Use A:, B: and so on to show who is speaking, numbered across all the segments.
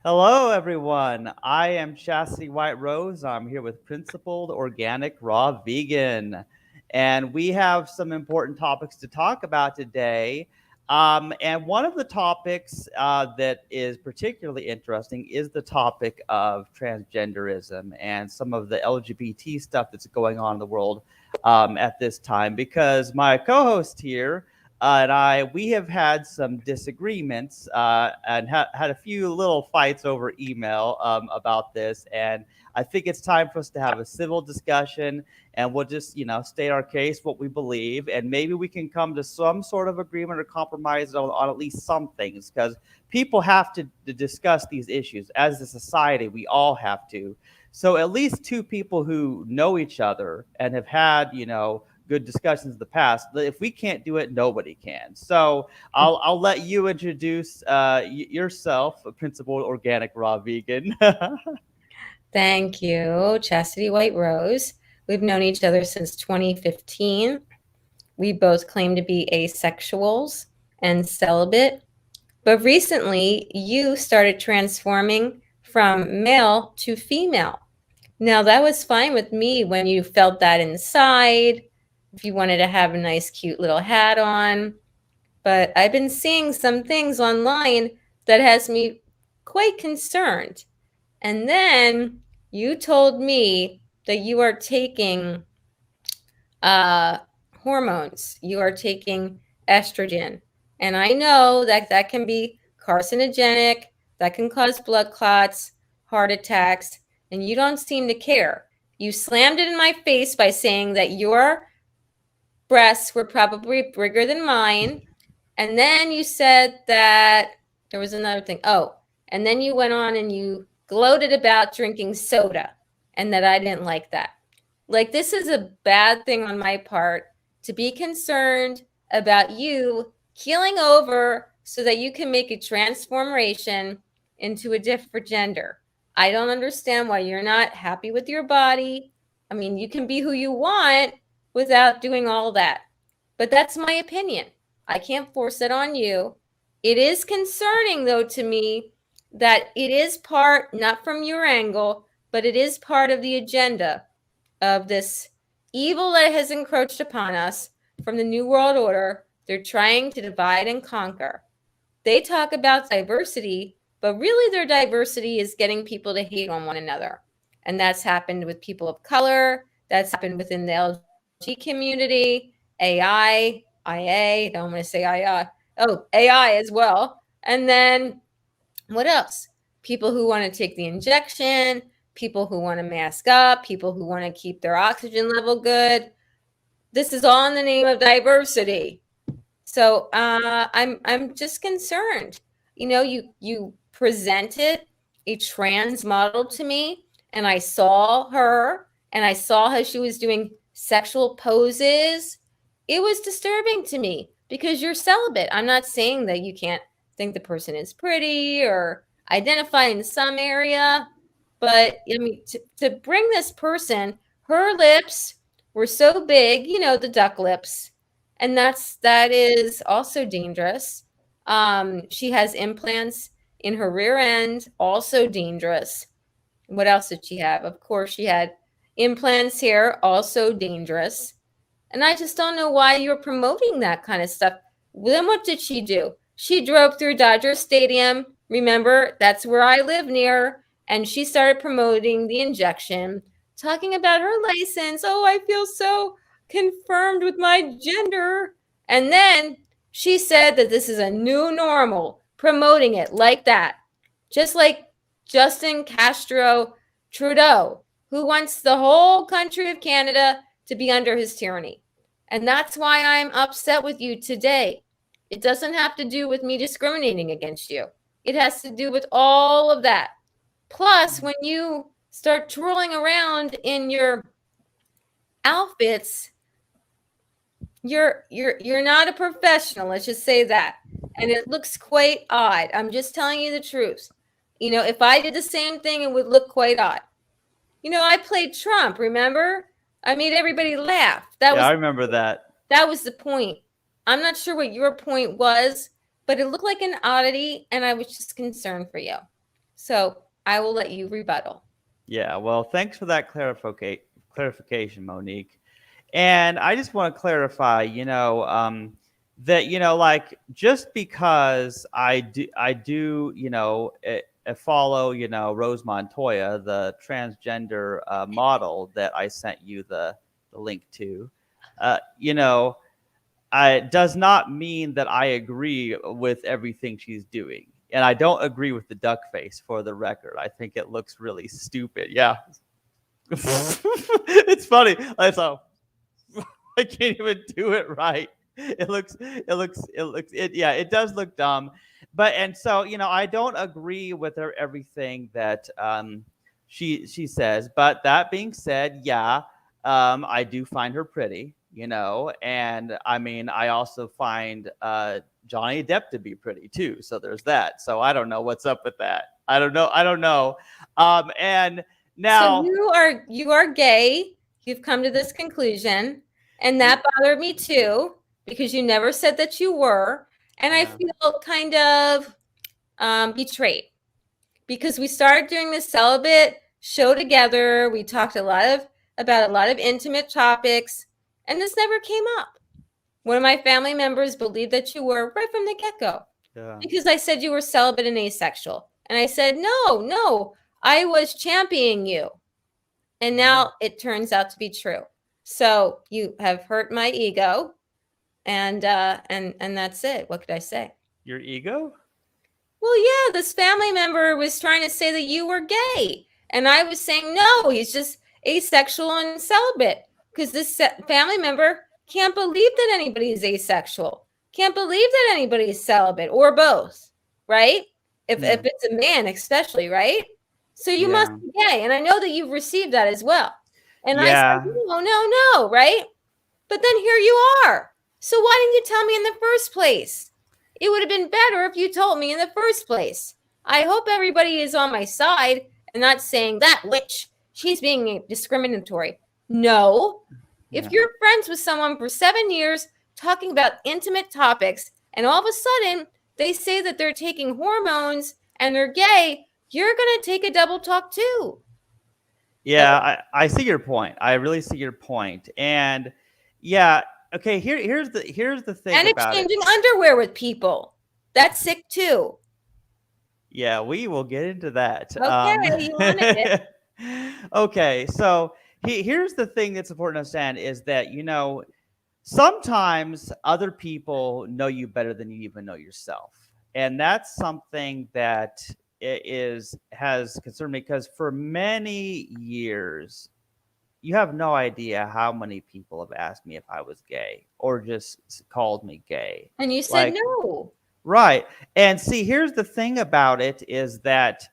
A: Hello, everyone. I am Chastity White Rose. I'm here with Principled Organic Raw Vegan. And we have some important topics to talk about today. And one of the topics that is particularly interesting is the topic of transgenderism and some of the LGBT stuff that's going on in the world at this time. Because my co host here, we have had some disagreements and had a few little fights over email about this. And I think it's time for us to have a civil discussion, and we'll just, state our case, what we believe, and maybe we can come to some sort of agreement or compromise on at least some things, because people have to discuss these issues. As a society, we all have to. So at least two people who know each other and have had, good discussions in the past. If we can't do it, nobody can. So I'll let you introduce yourself, a Principled Organic Raw Vegan.
B: Thank you, Chastity White Rose. We've known each other since 2015. We both claim to be asexuals and celibate. But recently, you started transforming from male to female. Now, that was fine with me when you felt that inside, if you wanted to have a nice, cute little hat on. But I've been seeing some things online that has me quite concerned. And then you told me that you are taking uh, hormones, you are taking estrogen. And I know that that can be carcinogenic, that can cause blood clots, heart attacks, and you don't seem to care. You slammed it in my face by saying that your breasts were probably bigger than mine. And then you said that there was another thing. Oh, and then you went on and you gloated about drinking soda and that I didn't like that. Like, this is a bad thing on my part to be concerned about you keeling over so that you can make a transformation into a different gender. I don't understand why you're not happy with your body. I mean, you can be who you want without doing all that. But that's my opinion. I can't force it on you. It is concerning, though, to me that it is part, not from your angle, but it is part of the agenda of this evil that has encroached upon us from the New World Order. They're trying to divide and conquer. They talk about diversity, but really their diversity is getting people to hate on one another. And that's happened with people of color. That's happened within the LGBT community, AI, don't want to say AI. Oh, AI as well. And then what else? People who want to take the injection, people who want to mask up, people who want to keep their oxygen level good. This is all in the name of diversity. So I'm just concerned. You presented a trans model to me, and I saw her, and I saw how she was doing sexual poses. It was disturbing to me because you're celibate. I'm not saying that you can't think the person is pretty or identify in some area, but I mean, to bring this person, her lips were so big, the duck lips, and that is also dangerous. She has implants in her rear end, also dangerous. What else did she have? Of course, she had implants here, also dangerous. And I just don't know why you're promoting that kind of stuff. Then what did she do? She drove through Dodger Stadium. Remember, that's where I live near. And she started promoting the injection, talking about her license. Oh, I feel so confirmed with my gender. And then she said that this is a new normal, promoting it like that. Just like Justin Castro Trudeau, who wants the whole country of Canada to be under his tyranny. And that's why I'm upset with you today. It doesn't have to do with me discriminating against you. It has to do with all of that. Plus, when you start twirling around in your outfits, you're not a professional, let's just say that. And it looks quite odd. I'm just telling you the truth. If I did the same thing, it would look quite odd. I played Trump, remember? I made everybody laugh.
A: I remember that.
B: That was the point. I'm not sure what your point was, but it looked like an oddity, and I was just concerned for you. So I will let you rebuttal.
A: Yeah, well, thanks for that clarification, Monique. And I just want to clarify, that like just because I do follow Rose Montoya, the transgender model that I sent you the link to, you know, does not mean that I agree with everything she's doing. And I don't agree with the duck face, for the record. I think it looks really stupid. Yeah. It's funny. I saw I can't even do it right. Yeah, it does look dumb. But and so, I don't agree with her everything that she says. But that being said, yeah, I do find her pretty, and I mean I also find Johnny Depp to be pretty too. So there's that. So I don't know what's up with that. I don't know. I don't know. And
B: So
A: now
B: you are gay. You've come to this conclusion, and that bothered me too because you never said that you were, and I
A: yeah.
B: feel kind of betrayed because we started doing this celibate show together. We talked about a lot of intimate topics, and this never came up. One of my family members believed that you were right from the get go
A: Yeah.
B: because I said you were celibate and asexual, and I said no, no, I was championing you. And now it turns out to be true. So you have hurt my ego, and that's it. What could I say?
A: Your ego?
B: Well, yeah, this family member was trying to say that you were gay, and I was saying no, he's just asexual and celibate because this family member can't believe that anybody is asexual, can't believe that anybody is celibate or both, right? If
A: Hmm.
B: it's a man, especially, right? So you must
A: Yeah.
B: be gay, and I know that you've received that as well. And I said,
A: Yeah.
B: no, no, no, right? But then here you are. So why didn't you tell me in the first place? It would have been better if you told me in the first place. I hope everybody is on my side and not saying that witch, she's being discriminatory. No. If
A: Yeah.
B: you're friends with someone for 7 years talking about intimate topics and all of a sudden they say that they're taking hormones and they're gay, you're going to take a double talk too.
A: Yeah, I see your point. I really see your point. And yeah, okay, here's the thing
B: And
A: about it.
B: exchanging underwear with people. That's sick too.
A: Yeah, we will get into that.
B: Okay, you wanted it.
A: Okay, so here's the thing that's important to understand is that, sometimes other people know you better than you even know yourself. And that's something that has concerned me because for many years, you have no idea how many people have asked me if I was gay or just called me gay.
B: And you said
A: Like,
B: no.
A: right. And see, here's the thing about it is that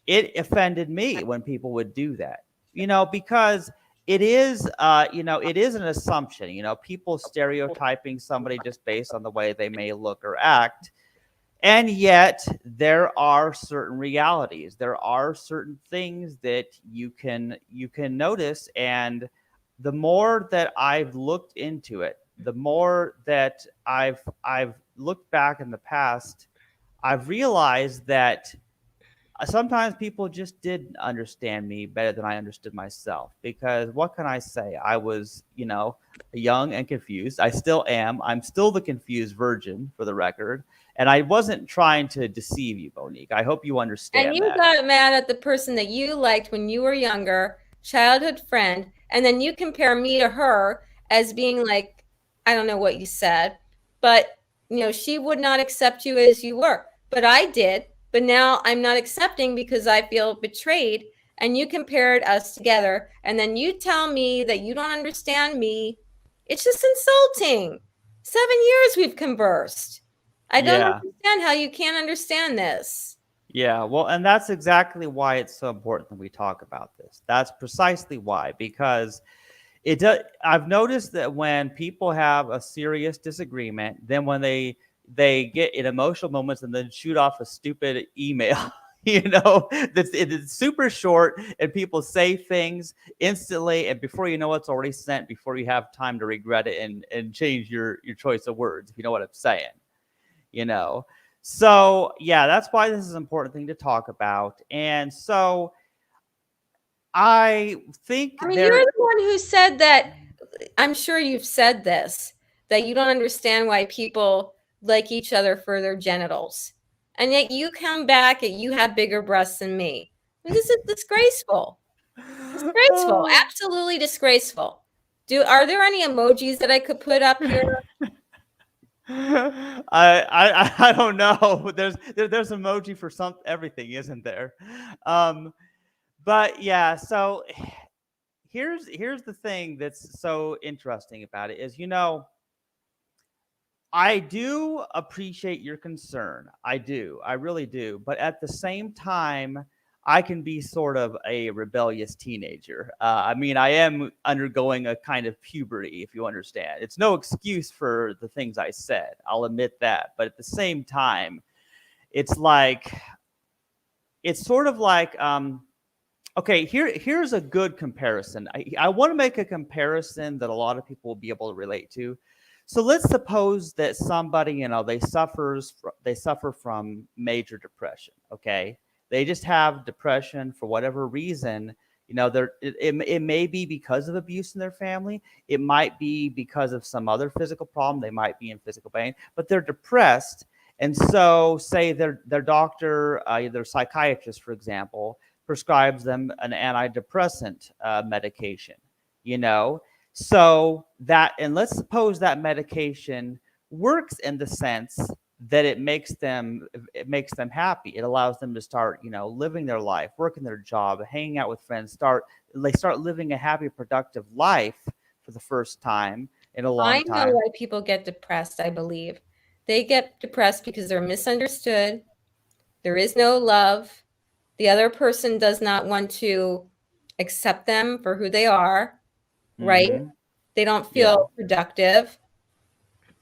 A: it offended me when people would do that, because it is an assumption, people stereotyping somebody just based on the way they may look or act. And yet there are certain realities, there are certain things that you can notice. And the more that I've looked into it, the more that I've looked back in the past, I've realized that sometimes people just did understand me better than I understood myself. Because what can I say? I was, young and confused. I still am. I'm still the confused virgin, for the record. And I wasn't trying to deceive you, Monique. I hope you
B: And
A: understand
B: you
A: that.
B: got mad at the person that you liked when you were younger, childhood friend, and then you compare me to her as being like, I don't know what you said, but she would not accept you as you were. But I did. But now I'm not accepting because I feel betrayed. And you compared us together. And then you tell me that you don't understand me. It's just insulting. 7 years we've conversed. I don't
A: Yeah.
B: understand how you can't understand this.
A: Yeah, well, and that's exactly why it's so important that we talk about this. That's precisely why, because it does. I've noticed that when people have a serious disagreement, then when they get in emotional moments and then shoot off a stupid email, it's super short, and people say things instantly, and before you know it's already sent, before you have time to regret it and change your choice of words, if you know what I'm saying, you know. So, yeah, that's why this is an important thing to talk about. And so I think
B: I mean, you're
A: there
B: the one who said that. I'm sure you've said this, that you don't understand why people like each other for their genitals. And yet you come back and you have bigger breasts than me. I mean, this is disgraceful. Disgraceful. Absolutely disgraceful. Are there any emojis that I could put up here?
A: I don't know. There's emoji for some everything, isn't there? Um, but yeah, so here's the thing that's so interesting about it is, I do appreciate your concern. I do. I really do. But at the same time, I can be sort of a rebellious teenager. I mean, I am undergoing a kind of puberty, if you understand. It's no excuse for the things I said. I'll admit that. But at the same time, it's like, it's sort of like, okay, here's a good comparison. I want to make a comparison that a lot of people will be able to relate to. So let's suppose that somebody, they suffer from major depression. Okay, they just have depression for whatever reason. It may be because of abuse in their family. It might be because of some other physical problem. They might be in physical pain, but they're depressed. And so, say their doctor, their psychiatrist, for example, prescribes them an antidepressant medication, you know? So that, and let's suppose that medication works in the sense that it makes them happy. It allows them to start, living their life, working their job, hanging out with friends, they start living a happy, productive life for the first time in a long
B: I know
A: time.
B: why people get depressed, I believe. They get depressed because they're misunderstood. There is no love. The other person does not want to accept them for who they are, right?
A: Mm-hmm.
B: They don't
A: Yeah.
B: feel productive.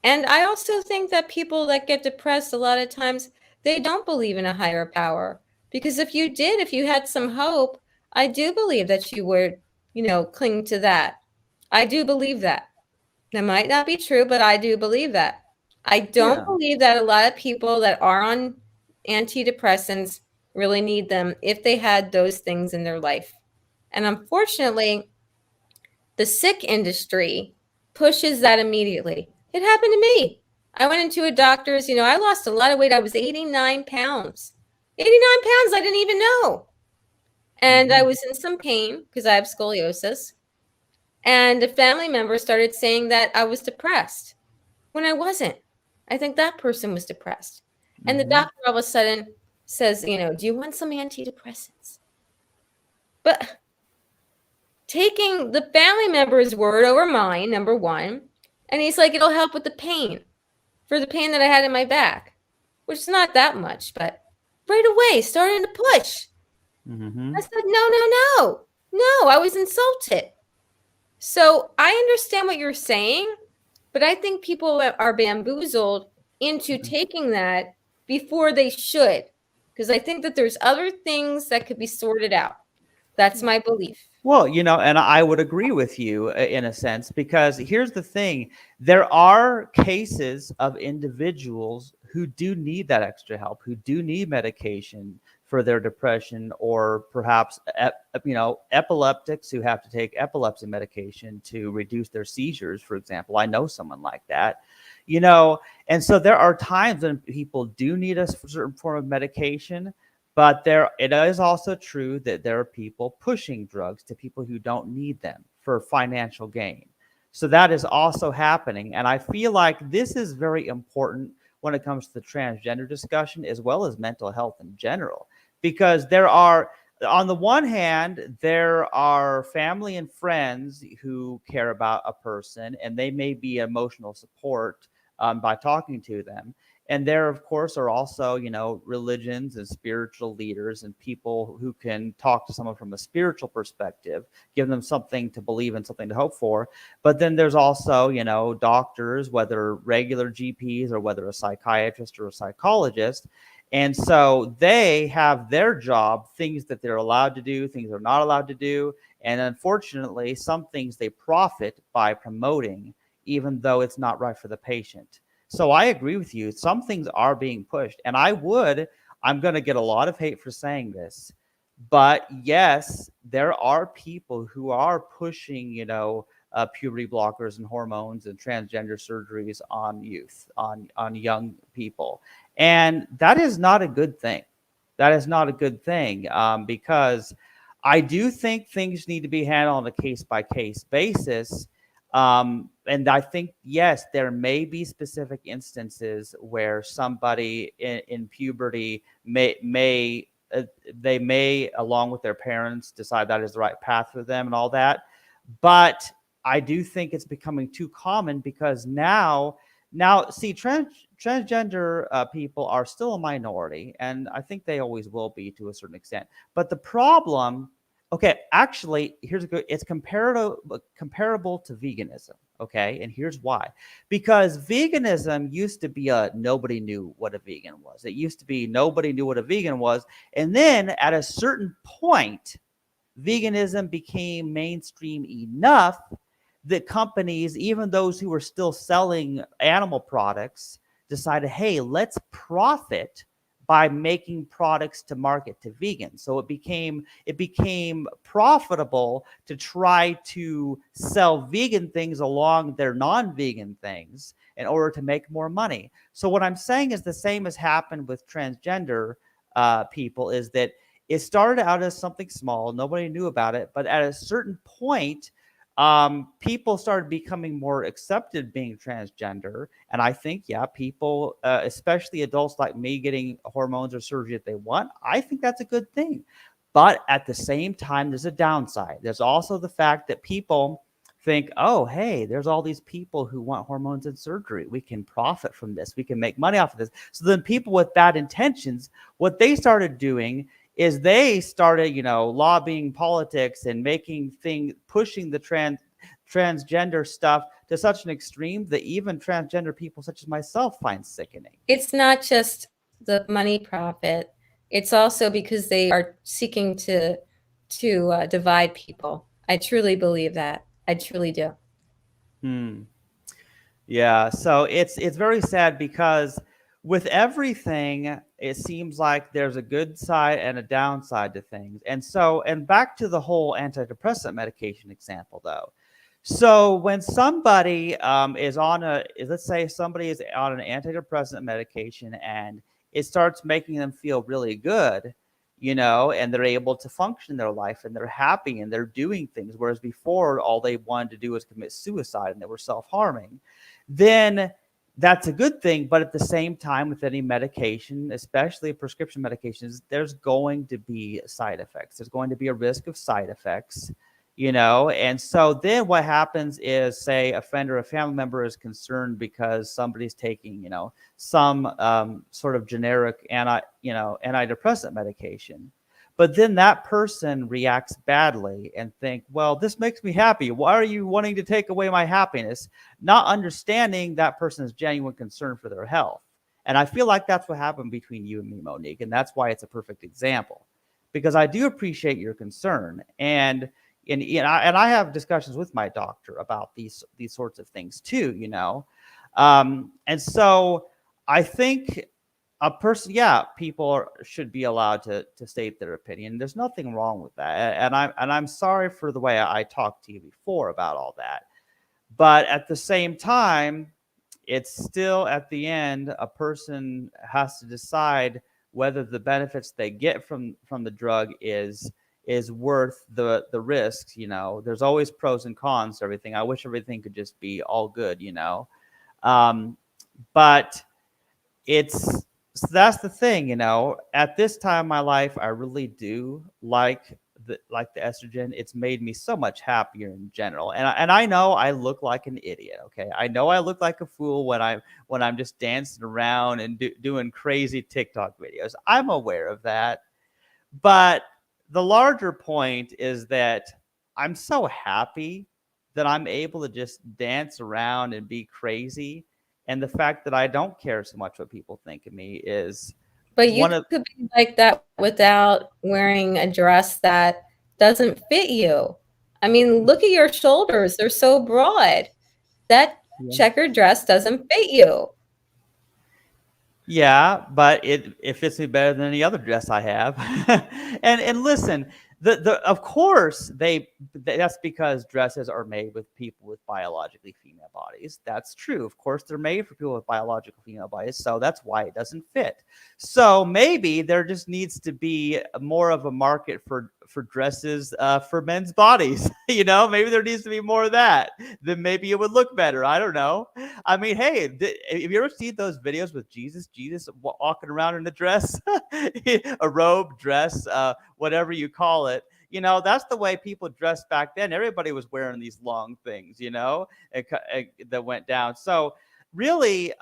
B: And I also think that people that get depressed a lot of times, they don't believe in a higher power. Because if you did, if you had some hope, I do believe that you would, cling to that. I do believe that. That might not be true, but I do believe that. I don't
A: Yeah.
B: believe that a lot of people that are on antidepressants really need them if they had those things in their life. And unfortunately, the sick industry pushes that immediately. It happened to me. I went into a doctor's, I lost a lot of weight. I was 89 pounds. 89 pounds, I didn't even know. And I
A: Mm-hmm.
B: was in some pain because I have scoliosis. And a family member started saying that I was depressed when I wasn't. I think that person was depressed. And the
A: Mm-hmm.
B: doctor all of a sudden says, do you want some antidepressants? But taking the family member's word over mine, number one, and he's like, it'll help with the pain, for the pain that I had in my back, which is not that much, but right away, starting to push.
A: Mm-hmm.
B: I said, no, no, no, no, I was insulted. So I understand what you're saying, but I think people are bamboozled into taking that before they should, because I think that there's other things that could be sorted out. That's my belief.
A: Well, and I would agree with you in a sense, because here's the thing. There are cases of individuals who do need that extra help, who do need medication for their depression, or perhaps, epileptics who have to take epilepsy medication to reduce their seizures, for example. I know someone like that, you know, and so there are times when people do need a certain form of medication. But it is also true that there are people pushing drugs to people who don't need them for financial gain. So that is also happening. And I feel like this is very important when it comes to the transgender discussion, as well as mental health in general, because on the one hand, there are family and friends who care about a person, and they may be emotional support by talking to them. And there, of course, are also, religions and spiritual leaders and people who can talk to someone from a spiritual perspective, give them something to believe in, something to hope for. But then there's also, doctors, whether regular GPs or whether a psychiatrist or a psychologist. And so they have their job, things that they're allowed to do, things they're not allowed to do. And unfortunately, some things they profit by promoting, even though it's not right for the patient. So I agree with you. Some things are being pushed, and I'm going to get a lot of hate for saying this, but yes, there are people who are pushing, puberty blockers and hormones and transgender surgeries on youth, on young people, and that is not a good thing. That is not a good thing, because I do think things need to be handled on a case by case basis. And I think, yes, there may be specific instances where somebody in puberty may they may, along with their parents, decide that is the right path for them and all that. But I do think it's becoming too common because now see, transgender people are still a minority, and I think they always will be to a certain extent. But the problem, okay, actually, here's a good. It's comparable to veganism. Okay, and here's why: because veganism used to be a nobody knew what a vegan was. It used to be nobody knew what a vegan was, and then at a certain point, veganism became mainstream enough that companies, even those who were still selling animal products, decided, hey, let's profit by making products to market to vegans. So it became profitable to try to sell vegan things along their non-vegan things in order to make more money. So what I'm saying is the same has happened with transgender people, is that it started out as something small, nobody knew about it, but at a certain point, people started becoming more accepted being transgender. And I think, yeah, people, especially adults like me, getting hormones or surgery that they want, I think that's a good thing. But at the same time, there's a downside. There's also the fact that people think, oh, hey, there's all these people who want hormones and surgery. We can profit from this. We can make money off of this. So then people with bad intentions, what they started doing is they started, lobbying politics and making things, pushing the transgender stuff to such an extreme that even transgender people such as myself find sickening.
B: It's not just the money profit. It's also because they are seeking to divide people. I truly believe that. I truly do.
A: Hmm. Yeah, so it's very sad because with everything, it seems like there's a good side and a downside to things. And back to the whole antidepressant medication example, though. So when somebody let's say somebody is on an antidepressant medication and it starts making them feel really good, and they're able to function in their life and they're happy and they're doing things, whereas before all they wanted to do was commit suicide and they were self-harming, then that's a good thing. But at the same time, with any medication, especially prescription medications, there's going to be side effects. There's going to be a risk of side effects, and so then what happens is, say a friend or a family member is concerned because somebody's taking, some sort of generic antidepressant medication. But then that person reacts badly and think, well, this makes me happy. Why are you wanting to take away my happiness? Not understanding that person's genuine concern for their health. And I feel like that's what happened between you and me, Monique. And that's why it's a perfect example, because I do appreciate your concern. And I have discussions with my doctor about these sorts of things too, and so I think a person, yeah, people should be allowed to state their opinion. There's nothing wrong with that, and I'm sorry for the way I talked to you before about all that, but at the same time, it's still, at the end, a person has to decide whether the benefits they get from the drug is worth the risks. There's always pros and cons to everything. I wish everything could just be all good, um, but so that's the thing. At this time in my life, I really do like the estrogen. It's made me so much happier in general, and I know I look like an idiot. Okay, I know I look like a fool when I'm just dancing around and doing crazy TikTok videos. I'm aware of that. But the larger point is that I'm so happy that I'm able to just dance around and be crazy. And the fact that I don't care so much what people think of me is
B: But you
A: one of,
B: could be like that without wearing a dress that doesn't fit you. I mean, look at your shoulders, they're so broad. That
A: yeah.
B: checkered dress doesn't fit you.
A: Yeah, but it fits me better than any other dress I have. And listen, the of course that's because dresses are made with people with biologically female bodies. That's true. Of course, they're made for people with biological female bodies, so that's why it doesn't fit. So maybe there just needs to be more of a market for dresses for men's bodies. You know, maybe there needs to be more of that. Then maybe it would look better. I don't know. I mean, hey, have you ever seen those videos with Jesus walking around in a dress, a robe, dress, whatever you call it? You know, that's the way people dressed back then. Everybody was wearing these long things, you know, that went down. So really,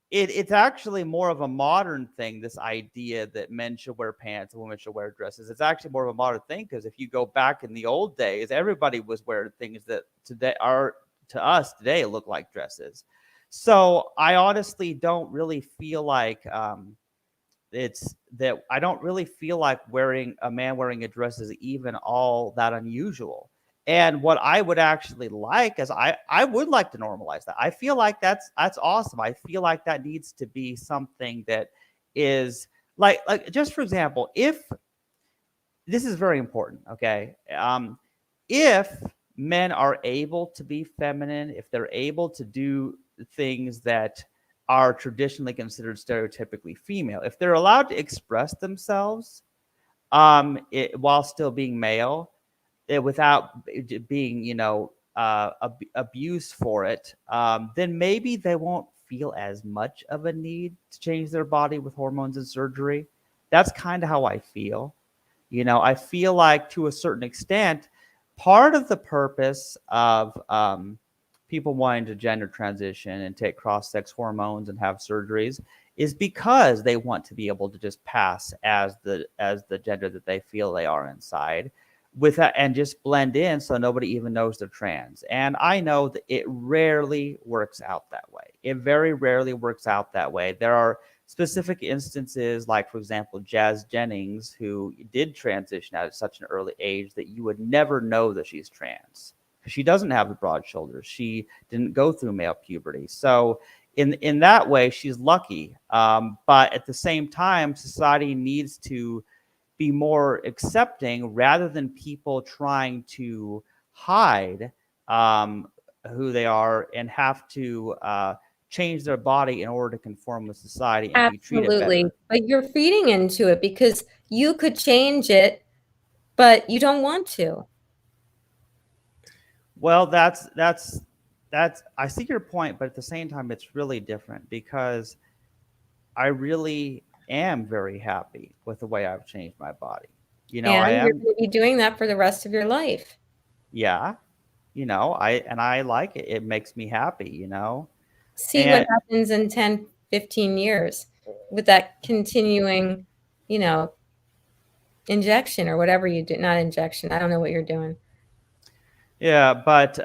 A: it's actually more of a modern thing. This idea that men should wear pants and women should wear dresses. It's actually more of a modern thing because if you go back in the old days, everybody was wearing things that today are to us today look like dresses. So I honestly don't really feel like it's that I don't really feel like wearing a man wearing a dress is even all that unusual. And what I would actually like is I would like to normalize that. I feel like that's awesome. I feel like that needs to be something that is like just for example, if this is very important, okay? If men are able to be feminine, if they're able to do things that are traditionally considered stereotypically female, if they're allowed to express themselves while still being male, without being, abused for it, then maybe they won't feel as much of a need to change their body with hormones and surgery. That's kind of how I feel. You know, I feel like to a certain extent, part of the purpose of people wanting to gender transition and take cross sex hormones and have surgeries is because they want to be able to just pass as the gender that they feel they are inside with that and just blend in so nobody even knows they're trans. And I know that it rarely works out that way. It very rarely works out that way. There are specific instances, like, for example, Jazz Jennings, who did transition at such an early age that you would never know that she's trans. She doesn't have the broad shoulders. She didn't go through male puberty. So, in that way, she's lucky. But at the same time, society needs to be more accepting rather than people trying to hide um, who they are and have to change their body in order to conform with society and be treated
B: Absolutely.
A: better.
B: But you're feeding into it because you could change it, but you don't want to.
A: Well, that's I see your point, but at the same time, it's really different because I really am very happy with the way I've changed my body. You know, I
B: And you're
A: am,
B: going to be doing that for the rest of your life.
A: yeah. You know, I like it. It makes me happy. You know,
B: See what
A: and
B: happens in 10, 15 years with that continuing, you know, injection or whatever you do. Not injection. I don't know what you're doing.
A: yeah, but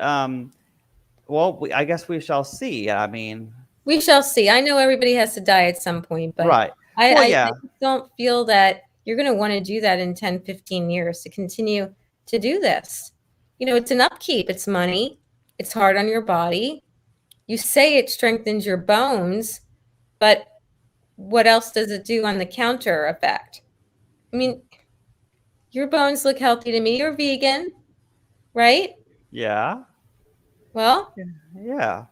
A: well, I guess we shall see. I mean,
B: We shall see. I know everybody has to die at some point, but
A: right.
B: I,
A: Well,
B: I,
A: yeah,
B: I just don't feel that you're going to want to do that in 10, 15 years to continue to do this. You know, it's an upkeep, it's money, it's hard on your body. You say it strengthens your bones, but what else does it do on the counter effect? I mean, your bones look healthy to me. You're vegan, right?
A: yeah,
B: Well,
A: yeah.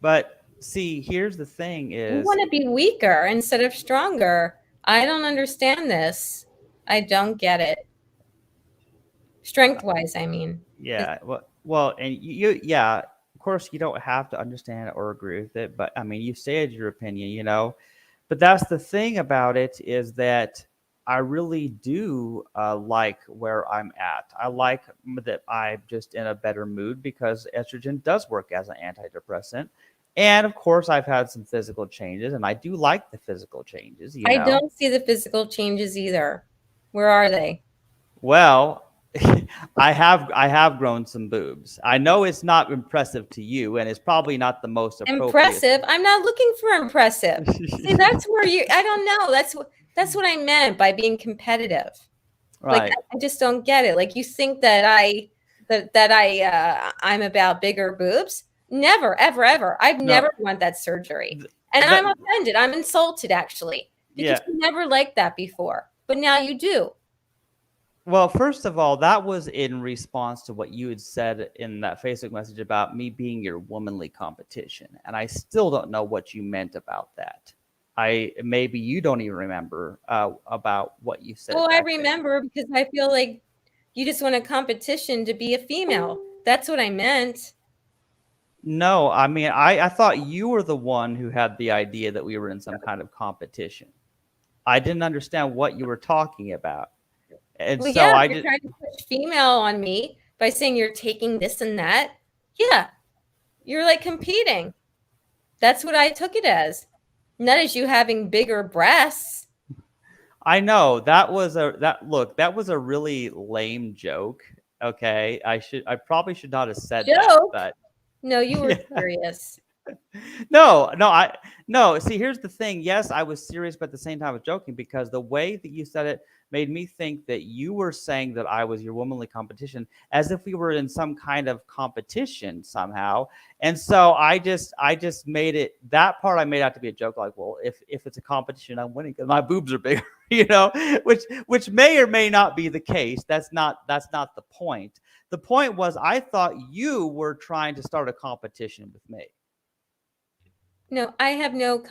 A: But see, here's the thing:
B: you
A: is
B: want to be weaker instead of stronger. I don't understand this. I don't get it. Strength wise, I mean. 'Cause
A: yeah, well, and yeah, of course, you don't have to understand it or agree with it, but I mean, you said your opinion, you know. But that's the thing about it is that I really do like where I'm at. I like that I'm just in a better mood because estrogen does work as an antidepressant. And of course, I've had some physical changes, and I do like the physical changes, you
B: I
A: know.
B: don't see the physical changes either. Where are they?
A: Well, I have grown some boobs. I know it's not impressive to you, and it's probably not the most appropriate.
B: Impressive. I'm not looking for impressive. See, that's where you I don't know. That's what I meant by being competitive. Like
A: Right.
B: I just don't get it. Like you think that I'm about bigger boobs? Never, ever, ever. I'd
A: No,
B: never want that surgery. And
A: that
B: I'm offended. I'm insulted, actually, because
A: yeah.
B: you never liked that before, but now you do.
A: Well, first of all, that was in response to what you had said in that Facebook message about me being your womanly competition, and I still don't know what you meant about that. I maybe you don't even remember about what you said
B: Oh, I
A: back then.
B: remember because I feel like you just want a competition to be a female. That's what I meant.
A: No, I mean I thought you were the one who had the idea that we were in some kind of competition. I didn't understand what you were talking about, and
B: Well,
A: so
B: yeah, if
A: I
B: you're
A: did.
B: trying to push female on me by saying you're taking this and that, yeah, you're like competing. That's what I took it as. Not as you having bigger breasts.
A: I know that was a that look that was a really lame joke. Okay, I probably should not have said that,
B: Joke?
A: but
B: No, you were
A: yeah.
B: serious.
A: No. See, here's the thing. Yes, I was serious, but at the same time, I was joking because the way that you said it made me think that you were saying that I was your womanly competition, as if we were in some kind of competition somehow. And so I just made it that part I made out to be a joke. Like, well, if it's a competition, I'm winning because my boobs are bigger, which may or may not be the case. That's not the point. The point was I thought you were trying to start a competition with me.
B: No, I have no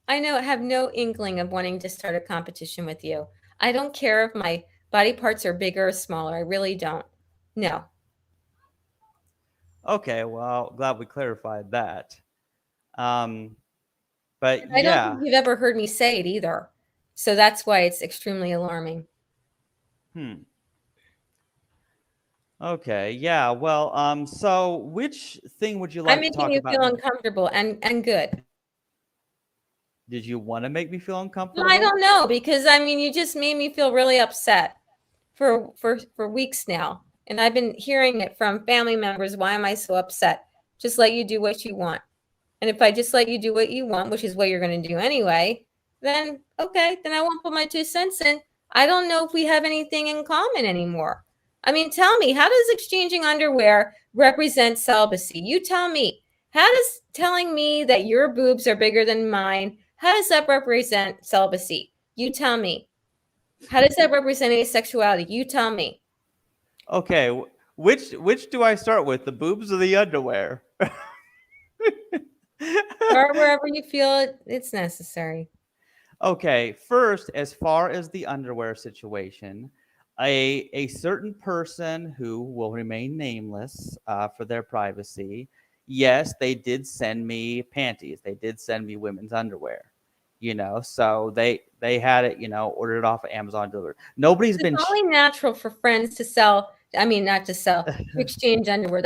B: I know I have no inkling of wanting to start a competition with you. I don't care if my body parts are bigger or smaller. I really don't. No.
A: Okay, well, glad we clarified that. Um, but
B: And I don't think
A: yeah,
B: you've ever heard me say it either. So that's why it's extremely alarming.
A: hmm. Okay, yeah. Well, so which thing would you
B: I'm
A: like to
B: making
A: talk
B: you
A: about
B: feel
A: next?
B: uncomfortable and good.
A: Did you want to make me feel
B: Well, I
A: uncomfortable?
B: don't know because I mean you just made me feel really upset for weeks now. And I've been hearing it from family members. Why am I so upset? Just let you do what you want. And if I just let you do what you want, which is what you're going to do anyway, then okay, then I won't put my 2 cents in. I don't know if we have anything in common anymore. I mean, tell me, how does exchanging underwear represent celibacy? You tell me. How does telling me that your boobs are bigger than mine, how does that represent celibacy? You tell me. How does that represent asexuality? You tell me.
A: Okay, which do I start with, the boobs or the underwear?
B: Start wherever you feel it's necessary.
A: Okay, first, as far as the underwear situation, a certain person who will remain nameless for their privacy, yes, they did send me panties. They did send me women's underwear. So they had it, ordered off of Amazon delivered. Nobody's
B: It's
A: been.
B: only natural for friends to sell. I mean, not to sell, to exchange underwear.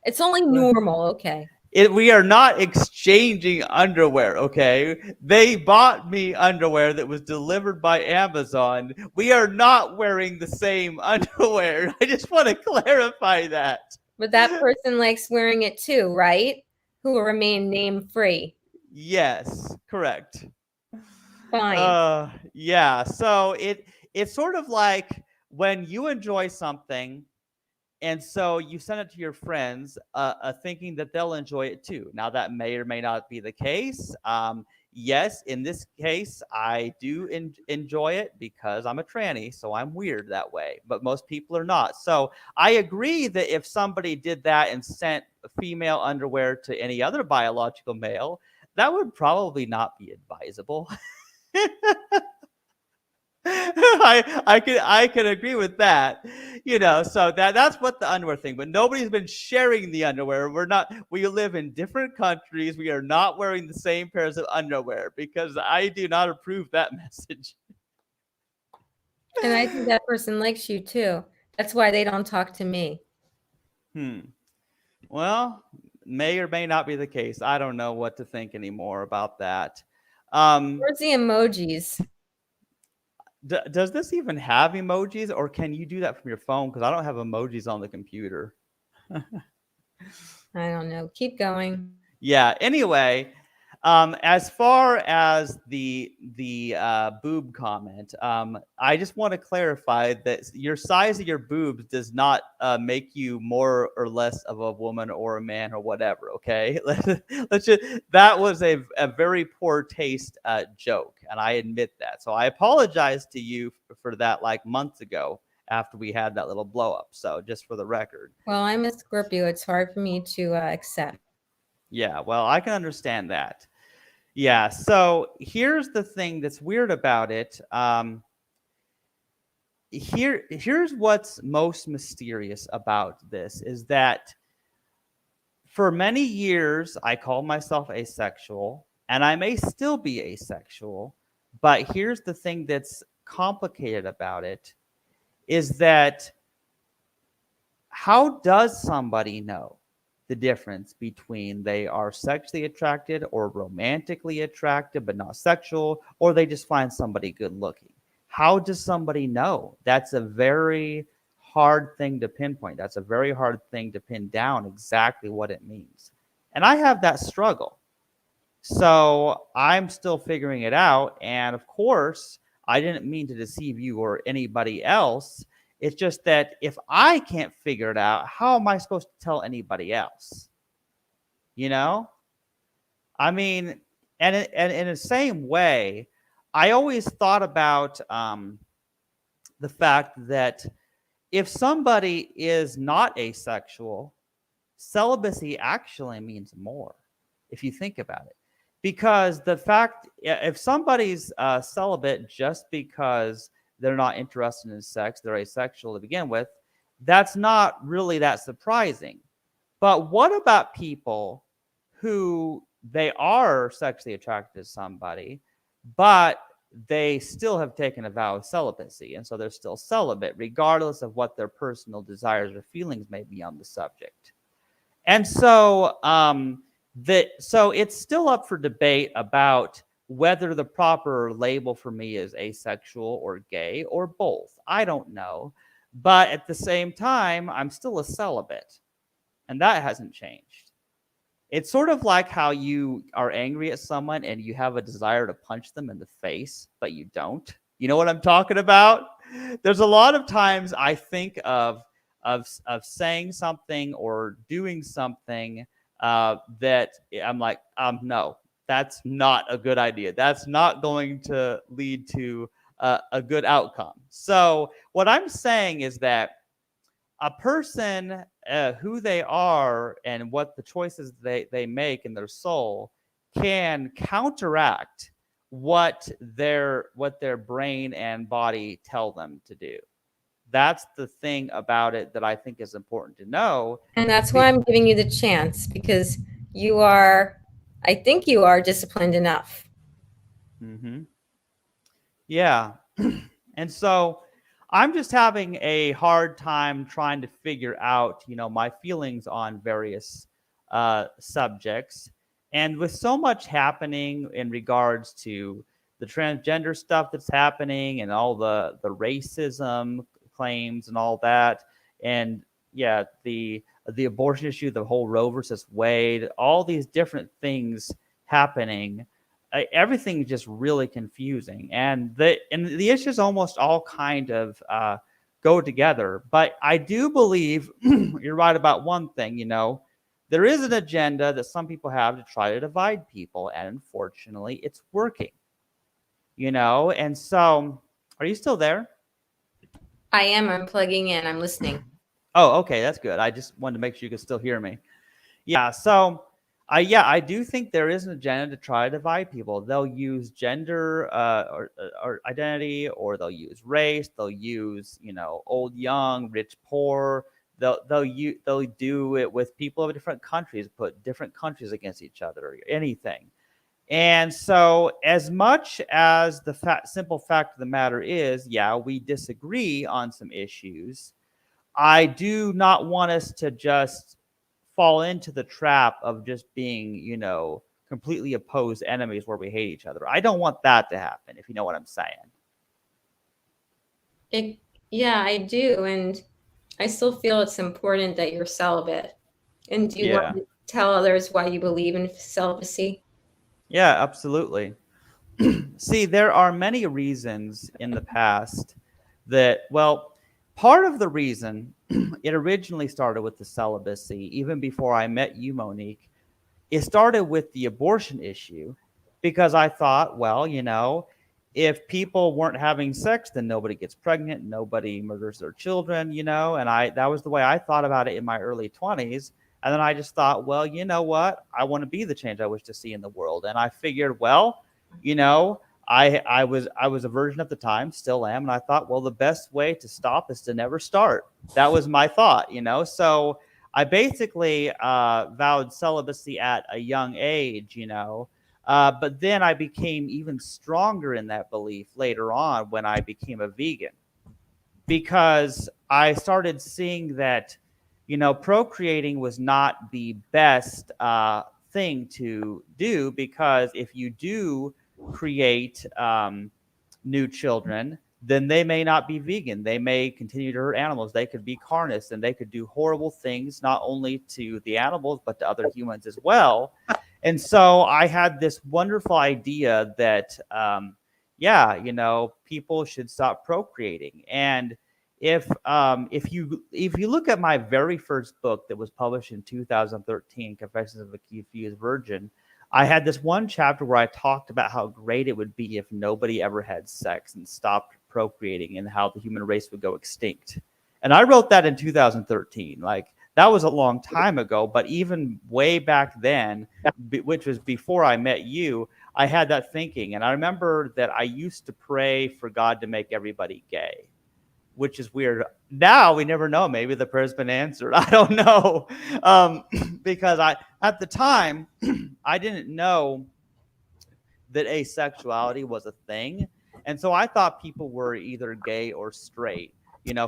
B: It's only normal. Okay.
A: We are not exchanging underwear, okay? They bought me underwear that was delivered by Amazon. We are not wearing the same underwear. I just want to clarify that.
B: But that person likes wearing it too, right? Who will remain name free.
A: Yes, correct.
B: Fine.
A: Yeah. So it's sort of like when you enjoy something and so you send it to your friends, thinking that they'll enjoy it too. Now that may or may not be the case. Yes, in this case, I do enjoy it because I'm a tranny, so I'm weird that way. But most people are not. So I agree that if somebody did that and sent female underwear to any other biological male, that would probably not be advisable. I can agree with that. So that's what the underwear thing. But nobody's been sharing the underwear. We live in different countries. We are not wearing the same pairs of underwear because I do not approve that message.
B: And I think that person likes you too. That's why they don't talk to me.
A: Hmm. Well, may or may not be the case. I don't know what to think anymore about that. Um,
B: Where's the emojis?
A: does this even have emojis, or can you do that from your phone? Because I don't have emojis on the computer.
B: I don't know. Keep going.
A: Yeah. Anyway, As far as the boob comment, I just want to clarify that your size of your boobs does not make you more or less of a woman or a man or whatever. Okay, let's just, that was a very poor taste joke, and I admit that. So I apologize to you for that like months ago after we had that little blow up. So just for the record.
B: Well, I'm a Scorpio. It's hard for me to accept.
A: Yeah, well, I can understand that. Yeah. So here's the thing that's weird about it. Here's what's most mysterious about this is that for many years I called myself asexual, and I may still be asexual. But here's the thing that's complicated about it is that how does somebody know the difference between they are sexually attracted or romantically attracted but not sexual, or they just find somebody good looking? How does somebody know? That's a very hard thing to pinpoint. That's a very hard thing to pin down exactly what it means. And I have that struggle. So I'm still figuring it out. And of course, I didn't mean to deceive you or anybody else. It's just that if I can't figure it out, how am I supposed to tell anybody else? You know? I mean, and in the same way, I always thought about the fact that if somebody is not asexual, celibacy actually means more if you think about it. Because the fact, if somebody's celibate just because they're not interested in sex, they're asexual to begin with, that's not really that surprising. But what about people who they are sexually attracted to somebody, but they still have taken a vow of celibacy, and so they're still celibate, regardless of what their personal desires or feelings may be on the subject? And so it's still up for debate about whether the proper label for me is asexual or gay or both. I don't know. But at the same time, I'm still a celibate, and that hasn't changed. It's sort of like how you are angry at someone and you have a desire to punch them in the face, but you don't. You know what I'm talking about? There's a lot of times I think of saying something or doing something that I'm like, no, that's not a good idea. That's not going to lead to a good outcome. So what I'm saying is that a person, who they are and what the choices they make in their soul can counteract what their brain and body tell them to do. That's the thing about it that I think is important to know.
B: And that's why
A: Be-
B: I'm giving you the chance because you are, I think you are disciplined enough.
A: Mhm. Yeah. And so I'm just having a hard time trying to figure out, my feelings on various subjects. And with so much happening in regards to the transgender stuff that's happening and all the racism claims and all that, and yeah, the abortion issue, the whole Roe versus Wade, all these different things happening, everything's just really confusing, and the issues almost all kind of go together. But I do believe you're right about one thing. There is an agenda that some people have to try to divide people, and unfortunately, it's working. And so, are you still there?
B: I am. I'm plugging in. I'm listening.
A: Oh, okay, that's good. I just wanted to make sure you could still hear me. Yeah, so I do think there is an agenda to try to divide people. They'll use gender or identity, or they'll use race. They'll use old, young, rich, poor. They'll do it with people of different countries, put different countries against each other, or anything. And so, as much as the simple fact of the matter is, yeah, we disagree on some issues. I do not want us to just fall into the trap of just being, completely opposed enemies where we hate each other. I don't want that to happen, if you know what I'm saying.
B: It, yeah, I do. And I still feel it's important that you're celibate. And do you want
A: Yeah.
B: to tell others why you believe in celibacy?
A: Yeah, absolutely. See, there are many reasons in the past that, well, part of the reason it originally started with the celibacy, even before I met you, Monique, it started with the abortion issue because I thought, well, if people weren't having sex, then nobody gets pregnant, nobody murders their children, and that was the way I thought about it in my early 20s. And then I just thought, well, you know what? I want to be the change I wish to see in the world. And I figured, well, you know, I was a virgin at the time, still am, and I thought, well, the best way to stop is to never start. That was my thought. So I basically vowed celibacy at a young age. But then I became even stronger in that belief later on when I became a vegan because I started seeing that, procreating was not the best thing to do because if you do create new children, then they may not be vegan. They may continue to hurt animals. They could be carnists and they could do horrible things, not only to the animals, but to other humans as well. And so I had this wonderful idea that, yeah, people should stop procreating. And if you look at my very first book that was published in 2013, Confessions of a Confused Virgin, I had this one chapter where I talked about how great it would be if nobody ever had sex and stopped procreating and how the human race would go extinct. And I wrote that in 2013. Like that was a long time ago, but even way back then, which was before I met you, I had that thinking. And I remember that I used to pray for God to make everybody gay, which is weird. Now we never know. Maybe the prayer's been answered. I don't know. Because at the time, I didn't know that asexuality was a thing. And so I thought people were either gay or straight.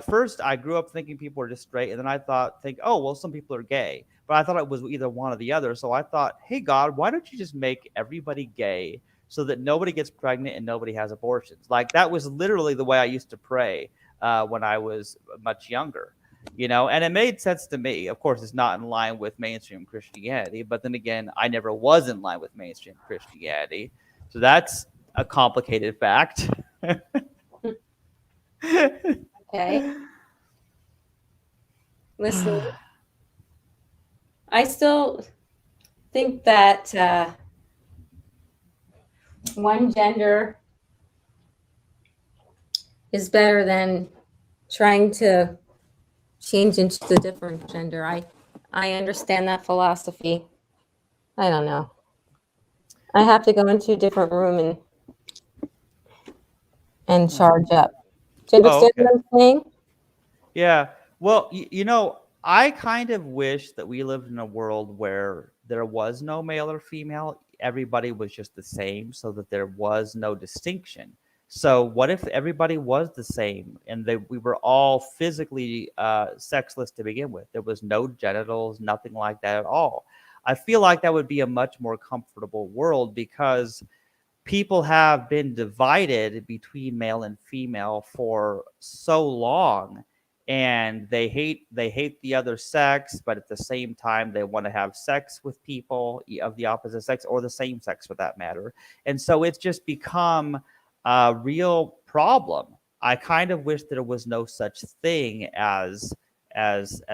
A: First I grew up thinking people were just straight, and then I think, oh, well, some people are gay. But I thought it was either one or the other. So I thought, hey, God, why don't you just make everybody gay so that nobody gets pregnant and nobody has abortions? Like that was literally the way I used to pray when I was much younger. And it made sense to me. Of course, it's not in line with mainstream Christianity, but then again, I never was in line with mainstream Christianity. So that's a complicated fact.
B: Okay. Listen, I still think that one gender is better than trying to change into the different gender. I understand that philosophy. I don't know. I have to go into a different room and charge up. Do you
A: Oh,
B: understand
A: okay.
B: what I'm saying?
A: Yeah. Well, I kind of wish that we lived in a world where there was no male or female. Everybody was just the same so that there was no distinction. So, what if everybody was the same and we were all physically sexless to begin with? There was no genitals, nothing like that at all. I feel like that would be a much more comfortable world because people have been divided between male and female for so long, and they hate the other sex, but at the same time they want to have sex with people of the opposite sex or the same sex for that matter. And so it's just become a real problem. I kind of wish there was no such thing as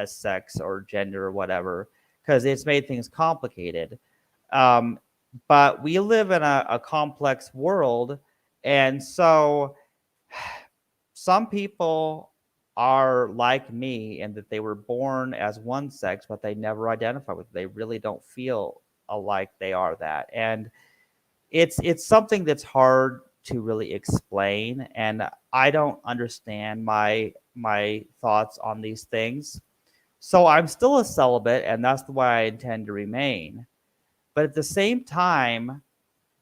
A: sex or gender or whatever, because it's made things complicated. um, but we live in a complex world, and so some people are like me in that they were born as one sex but they never identify with it. They really don't feel like they are that, and it's something that's hard to really explain, and I don't understand my thoughts on these things. So I'm still a celibate, and that's the way I intend to remain. But at the same time,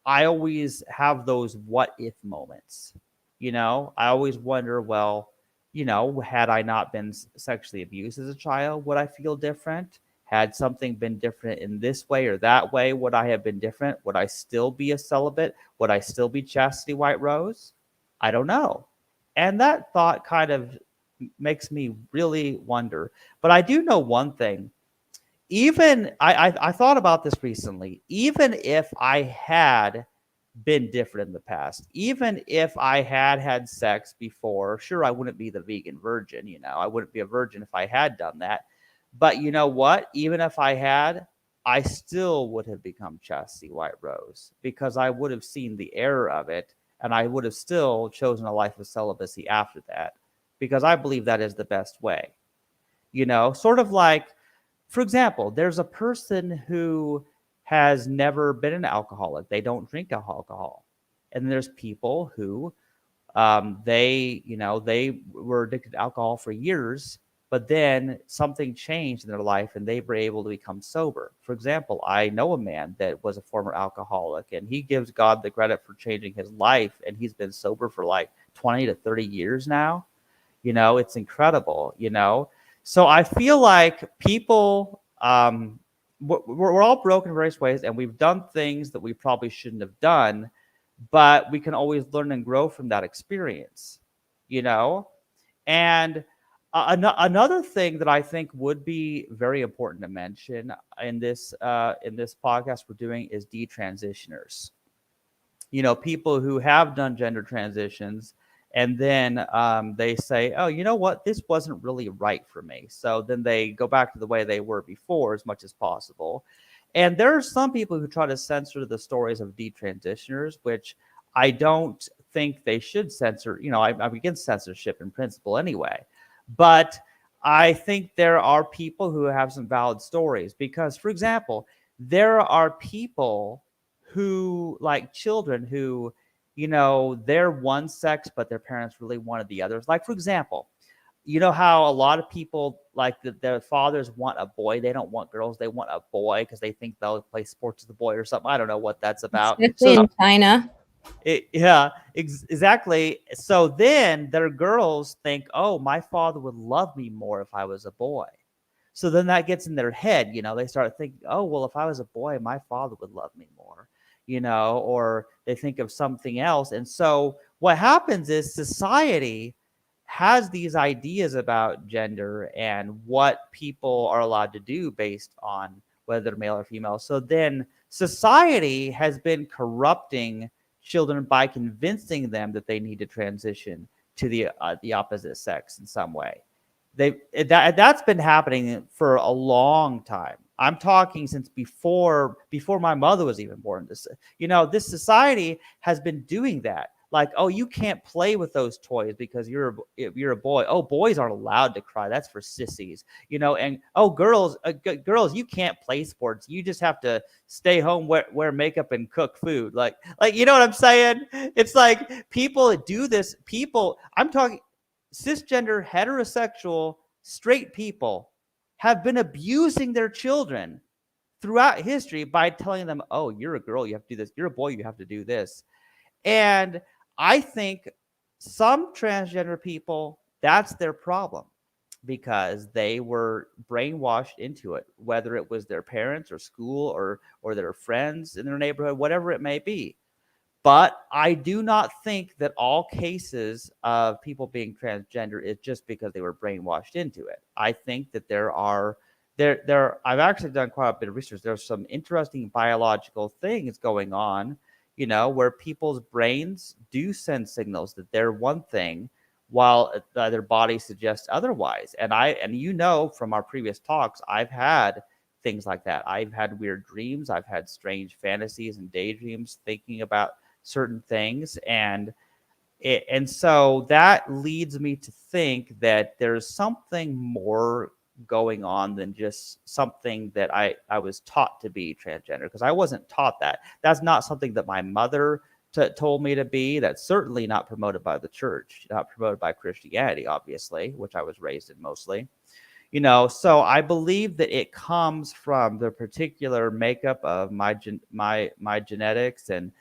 A: I always have those what if moments. I always wonder, well, had I not been sexually abused as a child, would I feel different? Had something been different in this way or that way, would I have been different? Would I still be a celibate? Would I still be Chastity White Rose? I don't know. And that thought kind of makes me really wonder. But I do know one thing even I thought about this recently. Even if I had been different in the past, even if I had had sex before, sure, I wouldn't be the vegan virgin. I wouldn't be a virgin if I had done that. But you know what? Even if I had, I still would have become Chastity White Rose because I would have seen the error of it, and I would have still chosen a life of celibacy after that because I believe that is the best way. Sort of like, for example, there's a person who has never been an alcoholic. They don't drink alcohol. And there's people who they were addicted to alcohol for years, but then something changed in their life and they were able to become sober. For example, I know a man that was a former alcoholic, and he gives God the credit for changing his life, and he's been sober for like 20 to 30 years now. It's incredible. So I feel like people, we're all broken in various ways, and we've done things that we probably shouldn't have done, but we can always learn and grow from that experience, you know? And another thing that I think would be very important to mention in this podcast we're doing is detransitioners. People who have done gender transitions, and then they say, oh, you know what, this wasn't really right for me. So then they go back to the way they were before as much as possible. And there are some people who try to censor the stories of detransitioners, which I don't think they should censor. I'm against censorship in principle anyway. But I think there are people who have some valid stories because, for example, there are people who, like children who, they're one sex, but their parents really wanted the others. Like, for example, you know how a lot of people, like, their fathers want a boy, they don't want girls, they want a boy because they think they'll play sports with the boy or something. I don't know what that's about.
B: Especially
A: So
B: in China.
A: yeah, exactly. So then their girls think, oh, my father would love me more if I was a boy. So then that gets in their head. They start thinking, oh, well, if I was a boy, my father would love me more. Or they think of something else. And so what happens is society has these ideas about gender and what people are allowed to do based on whether they're male or female. So then society has been corrupting children by convincing them that they need to transition to the opposite sex in some way. That's been happening for a long time. I'm talking since before my mother was even born. This society has been doing that. Like, oh, you can't play with those toys because you're a boy. Oh, boys aren't allowed to cry. That's for sissies. And oh, girls, you can't play sports. You just have to stay home, wear makeup, and cook food. Like you know what I'm saying? It's like people do this. I'm talking cisgender, heterosexual, straight people have been abusing their children throughout history by telling them, oh, you're a girl, you have to do this. You're a boy, you have to do this. And I think some transgender people, that's their problem because they were brainwashed into it, whether it was their parents or school or their friends in their neighborhood, whatever it may be. But I do not think that all cases of people being transgender is just because they were brainwashed into it. I think that I've actually done quite a bit of research. There's some interesting biological things going on, where people's brains do send signals that they're one thing while their body suggests otherwise. And from our previous talks, I've had things like that. I've had weird dreams. I've had strange fantasies and daydreams thinking about certain things, and so that leads me to think that there's something more going on than just something that I was taught to be transgender, because I wasn't taught that. That's not something that my mother told me to be. That's certainly not promoted by the church, not promoted by Christianity, obviously, which I was raised in mostly. So I believe that it comes from the particular makeup of my genetics and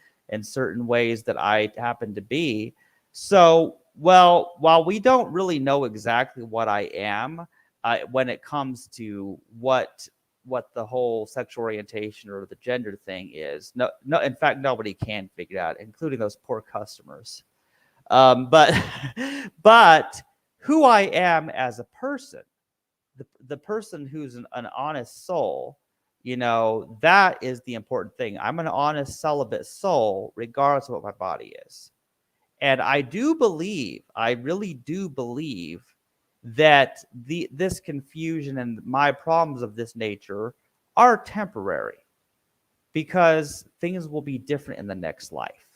A: certain ways that I happen to be. So, well, while we don't really know exactly what I am, when it comes to what the whole sexual orientation or the gender thing is, no, in fact, nobody can figure it out, including those poor customers. But but who I am as a person, the person who's an honest soul, that is the important thing. I'm an honest celibate soul, regardless of what my body is. And I really do believe that this confusion and my problems of this nature are temporary, because things will be different in the next life.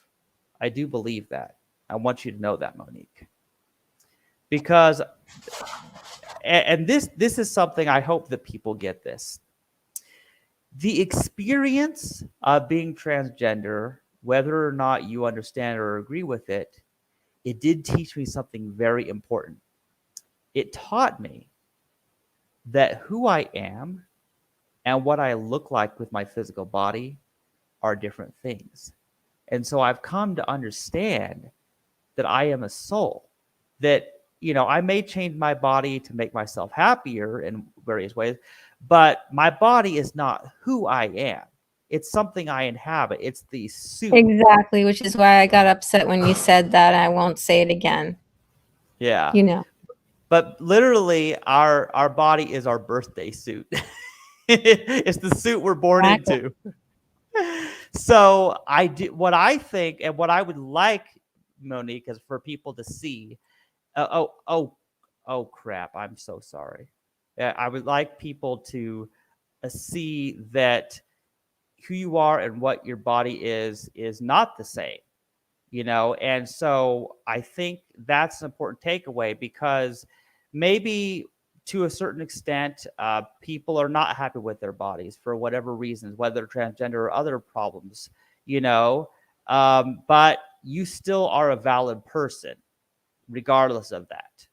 A: I do believe that. I want you to know that, Monique. Because and this is something I hope that people get this. The experience of being transgender, whether or not you understand or agree with it, it did teach me something very important. It taught me that who I am and what I look like with my physical body are different things. And so I've come to understand that I am a soul, that, I may change my body to make myself happier in various ways, but my body is not who I am. It's something I inhabit. It's the suit.
B: Exactly, which is why I got upset when you said that. I won't say it again.
A: Yeah.
B: You know.
A: But literally our body is our birthday suit. It's the suit we're born
B: Exactly.
A: into. So I do what I think and what I would like, Monique, is for people to see. Oh crap! I'm so sorry. I would like people to see that who you are and what your body is not the same. And so I think that's an important takeaway, because maybe to a certain extent, people are not happy with their bodies for whatever reasons, whether transgender or other problems, but you still are a valid person regardless of that.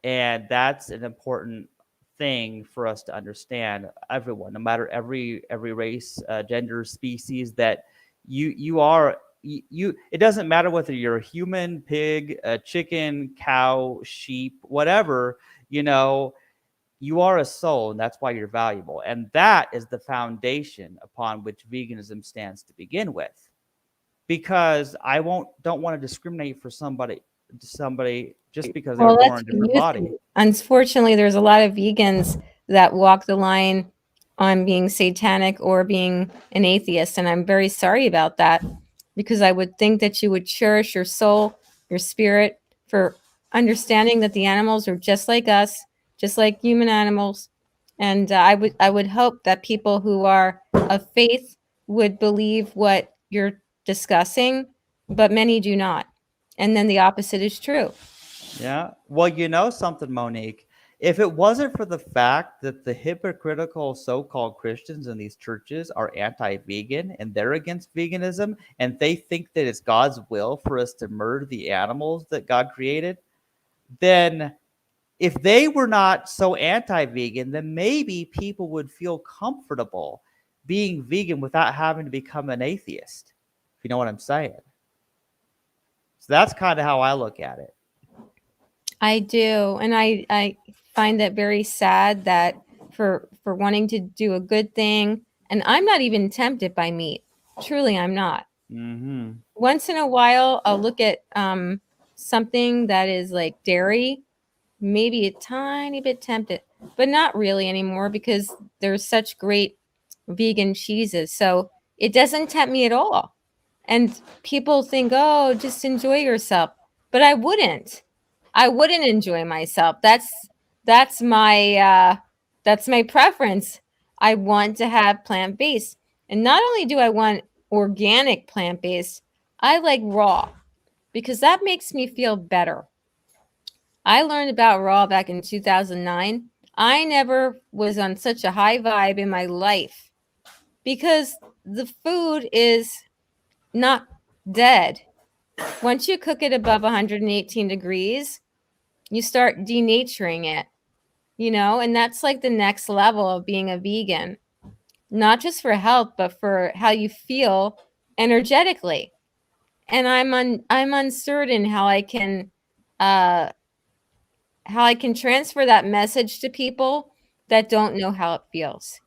A: And that's an important thing for us to understand, everyone, no matter every race, gender, species, that you are you it doesn't matter whether you're a human, pig, a chicken, cow, sheep, whatever. You are a soul, and that's why you're valuable. And that is the foundation upon which veganism stands to begin with. Because I don't want to discriminate for somebody just because they were
B: Well,
A: born
B: let's
A: in a different
B: face
A: body.
B: it. Unfortunately, there's a lot of vegans that walk the line on being satanic or being an atheist, and I'm very sorry about that, because I would think that you would cherish your soul, your spirit, for understanding that the animals are just like us, just like human animals. And I would hope that people who are of faith would believe what you're discussing, but many do not. And then the opposite is true.
A: Yeah. Well, you know something, Monique. If it wasn't for the fact that the hypocritical so-called Christians in these churches are anti-vegan and they're against veganism, and they think that it's God's will for us to murder the animals that God created, then if they were not so anti-vegan, then maybe people would feel comfortable being vegan without having to become an atheist. If you know what I'm saying. So that's kind of how I look at it.
B: I do, and I find that very sad that for wanting to do a good thing, and I'm not even tempted by meat. Truly, I'm not.
A: Mm-hmm.
B: Once in a while, I'll look at something that is like dairy, maybe a tiny bit tempted, but not really anymore, because there's such great vegan cheeses. So it doesn't tempt me at all. And people think, oh, just enjoy yourself. But I wouldn't. I wouldn't enjoy myself. That's my that's my preference. I want to have plant based, and not only do I want organic plant based, I like raw, because that makes me feel better. I learned about raw back in 2009. I never was on such a high vibe in my life, because the food is not dead. Once you cook it above 118 degrees, you start denaturing it, and that's like the next level of being a vegan, not just for health, but for how you feel energetically. And I'm uncertain uh how I can transfer that message to people that don't know how it feels.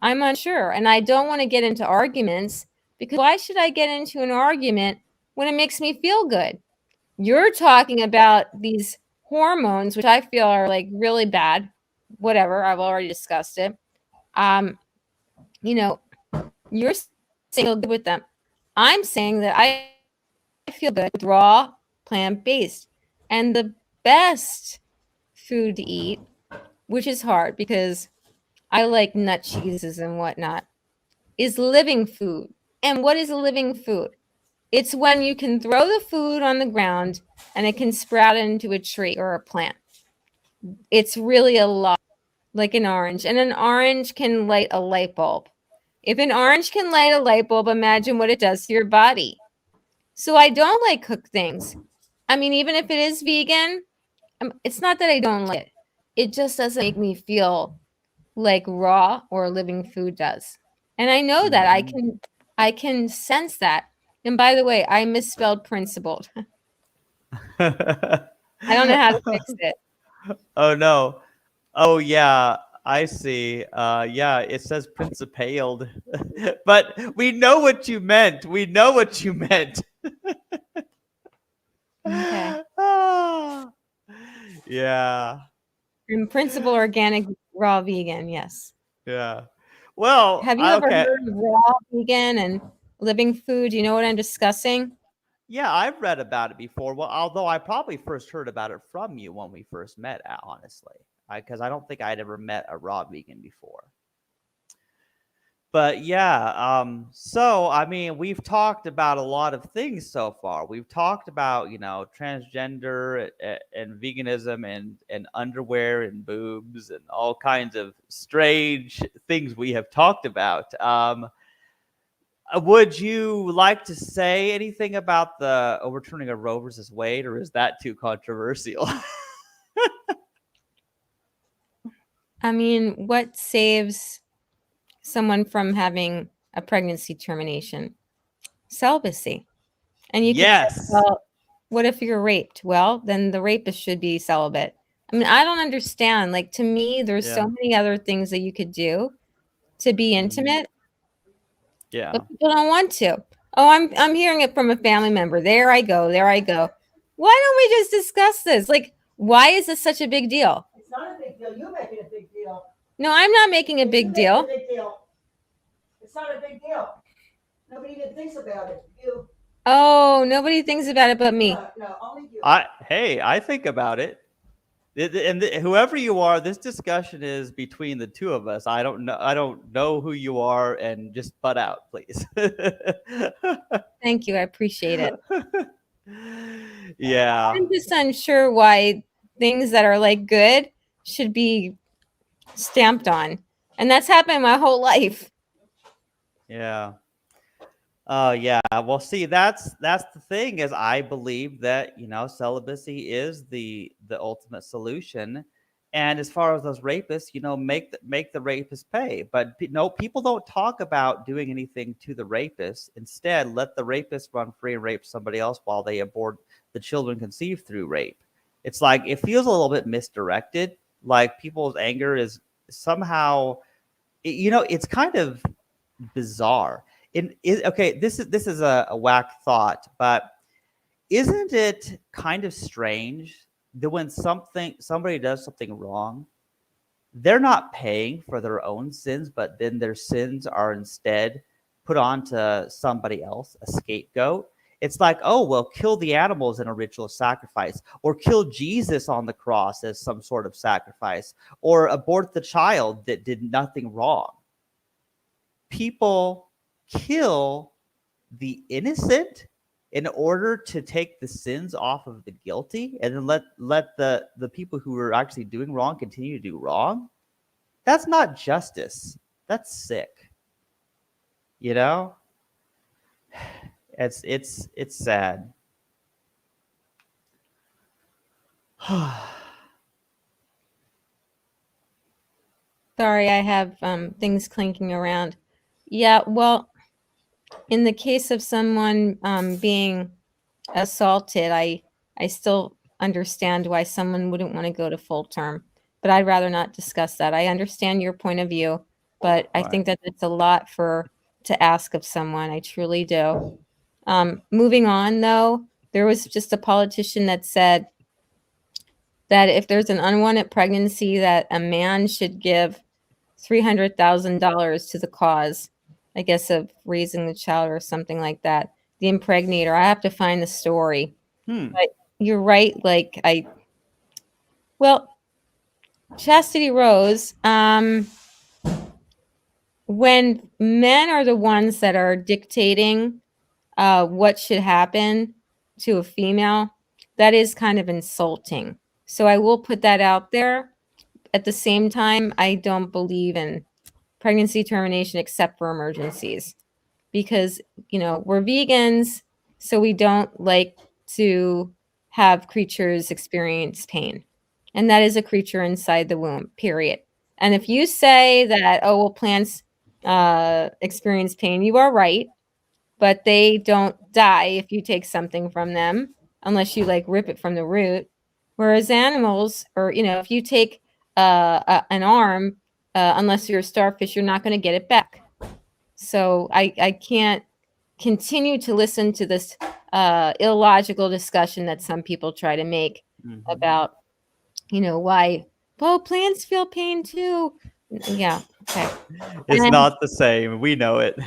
B: I'm unsure, and I don't want to get into arguments, because why should I get into an argument when it makes me feel good? You're talking about these hormones, which I feel are like really bad. whatever. I've already discussed it. You know, you're saying feel good with them. I'm saying that I feel good with raw plant based. And the best food to eat, which is hard because I like nut cheeses and whatnot, is living food. And what is a living food? It's when you can throw the food on the ground and it can sprout into a tree or a plant. It's really a lot like an orange. And an orange can light a light bulb. If an orange can light a light bulb, imagine what it does to your body. So I don't like cooked things. I mean, even if it is vegan, it's not that I don't like it. It just doesn't make me feel like raw or living food does. And I know that
A: Hmm.
B: I can sense that. And by the way, I misspelled principled. I don't know how to fix it.
A: Oh no. Oh yeah, I see. Yeah, it says principaled. But we know what you meant. We know what you meant.
B: Okay.
A: Ah, yeah.
B: And principal organic raw vegan, yes.
A: Yeah. Well,
B: Have you ever
A: okay.
B: heard of raw vegan and living food? Do you know what I'm discussing?
A: Yeah, I've read about it before. Well, although I probably first heard about it from you when we first met, honestly, because I don't think I'd ever met a raw vegan before. But yeah, so I mean, we've talked about a lot of things so far. We've talked about, transgender and veganism and underwear and boobs and all kinds of strange things we have talked about. Would you like to say anything about the overturning of Roe versus Wade, or is that too controversial?
B: I mean, what saves someone from having a pregnancy termination? Celibacy. And you could say,
A: Yes.
B: well, what if you're raped? Well, then the rapist should be celibate. I mean, I don't understand. Like, to me, there's so
A: Yeah.
B: many other things that you could do to be
A: Hmm.
B: intimate,
A: Yeah.
B: but people don't want to. Oh, I'm hearing it from a family member. There I go. There I go. Why don't we just discuss this? Like, why is this such a big deal?
C: It's not a big deal. You make it a big deal.
B: No, I'm not making a
C: You
B: big
C: make it
B: deal.
C: a big deal. It's not a big deal. Nobody even thinks about it. You.
B: Oh, nobody thinks about it but me.
C: No, only you.
A: I think about it. And whoever you are, this discussion is between the two of us. I don't know who you are, and just butt out, please.
B: Thank you. I appreciate it.
A: Yeah.
B: I'm just unsure why things that are like good should be stamped on. And that's happened my whole life.
A: Yeah. Yeah. Well, see, that's the thing is I believe that celibacy is the ultimate solution. And as far as those rapists, make the rapist pay. But no, people don't talk about doing anything to the rapist. Instead, let the rapist run free and rape somebody else while they abort the children conceived through rape. It's like it feels a little bit misdirected. Like people's anger is somehow, it's kind of bizarre. Okay, this is a whack thought, but isn't it kind of strange that when somebody does something wrong, they're not paying for their own sins, but then their sins are instead put onto somebody else, a scapegoat? It's like, oh, well, kill the animals in a ritual sacrifice, or kill Jesus on the cross as some sort of sacrifice, or abort the child that did nothing wrong. People kill the innocent in order to take the sins off of the guilty, and then let the people who are actually doing wrong continue to do wrong. That's not justice. That's sick. You know? It's sad.
B: Sorry, I have things clinking around. Yeah, well, in the case of someone being assaulted, I still understand why someone wouldn't want to go to full term, but I'd rather not discuss that. I understand your point of view, but I
A: Right.
B: think that it's a lot to ask of someone. I truly do. Moving on, though, there was just a politician that said that if there's an unwanted pregnancy, that a man should give $300,000 to the cause, I guess, of raising the child or something like that. The impregnator. I have to find the story. But you're right. Like Chastity Rose, when men are the ones that are dictating what should happen to a female, that is kind of insulting. So I will put that out there. At the same time, I don't believe in pregnancy termination except for emergencies, because, we're vegans, so we don't like to have creatures experience pain. And that is a creature inside the womb, period. And if you say that, oh, well, plants experience pain, you are right, but they don't die if you take something from them, unless you like rip it from the root. Whereas animals, or, if you take an arm, unless you're a starfish, you're not going to get it back. So I can't continue to listen to this illogical discussion that some people try to make about, why, well, plants feel pain too. Yeah. Okay.
A: It's not the same. We know it.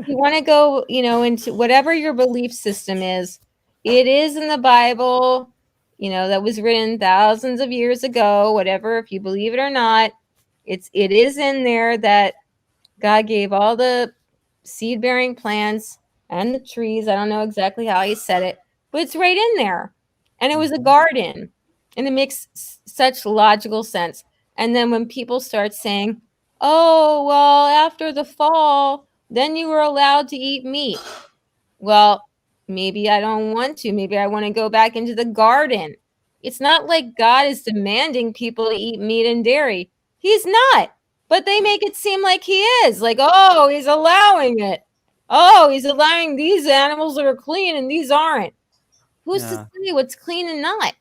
B: You want to go, into whatever your belief system is. It is in the Bible, that was written thousands of years ago, whatever, if you believe it or not. It is in there that God gave all the seed-bearing plants and the trees. I don't know exactly how he said it, but it's right in there. And it was a garden. And it makes such logical sense. And then when people start saying, oh, well, after the fall, then you were allowed to eat meat. Well, maybe I don't want to. Maybe I want to go back into the garden. It's not like God is demanding people to eat meat and dairy. He's not. But they make it seem like he is. Like, oh, he's allowing it. Oh, he's allowing these animals that are clean and these aren't. Who's to say what's clean and not?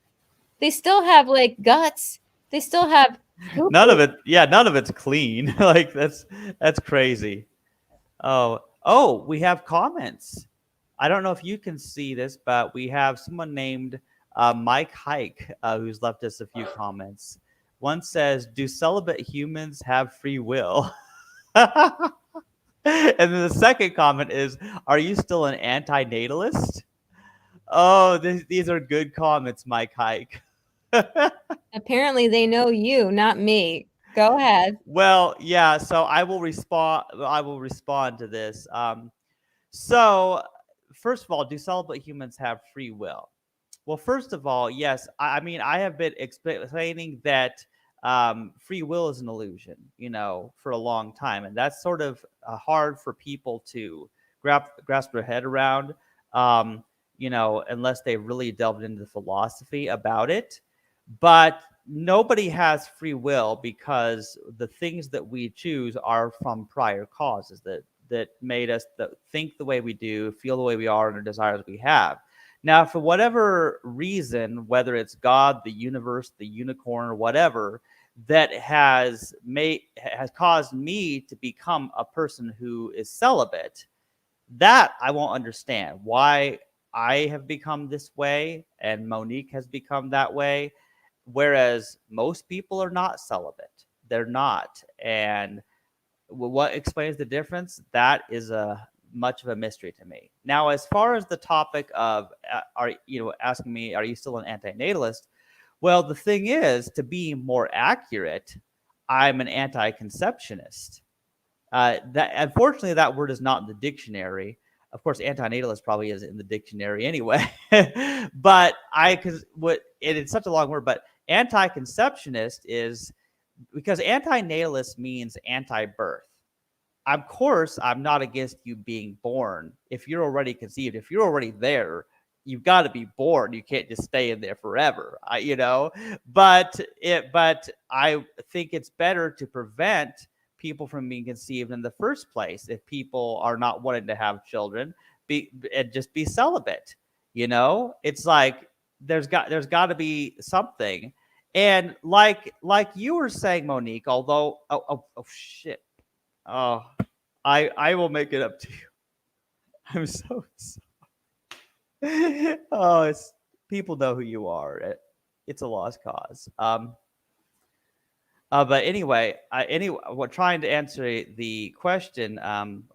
B: They still have like guts. They still have poop.
A: None of it's clean. Like that's crazy. Oh, we have comments. I don't know if you can see this, but we have someone named Mike Hike who's left us a few comments. One says, do celibate humans have free will? And then the second comment is, are you still an anti-natalist? Oh, these are good comments, Mike Hike.
B: Apparently they know you, not me. Go ahead.
A: Well, yeah, so I will respond to this. So first of all, do celibate humans have free will? Well, first of all, yes. I mean, I have been explaining that free will is an illusion, for a long time. And that's sort of hard for people to grasp their head around, unless they really delved into the philosophy about it. But nobody has free will, because the things that we choose are from prior causes that made us think the way we do, feel the way we are, and the desires we have. Now, for whatever reason, whether it's God, the universe, the unicorn, or whatever, that has caused me to become a person who is celibate, that I won't understand. Why I have become this way and Monique has become that way, whereas most people are not celibate. They're not. And what explains the difference? That is much of a mystery to me. Now, as far as the topic of asking me, are you still an anti-natalist? Well, the thing is, to be more accurate, I'm an anti-conceptionist. That unfortunately, that word is not in the dictionary. Of course, anti-natalist probably is in the dictionary anyway. But it's such a long word. But anti-conceptionist is because anti-natalist means anti-birth. Of course, I'm not against you being born. If you're already conceived, if you're already there, you've got to be born. You can't just stay in there forever, But I think it's better to prevent people from being conceived in the first place. If people are not wanting to have children, just be celibate. It's like there's got to be something. And like you were saying, Monique, although oh shit. Oh, I will make it up to you. I'm so sorry. Oh, people know who you are. it's a lost cause. But anyway, what trying to answer the question.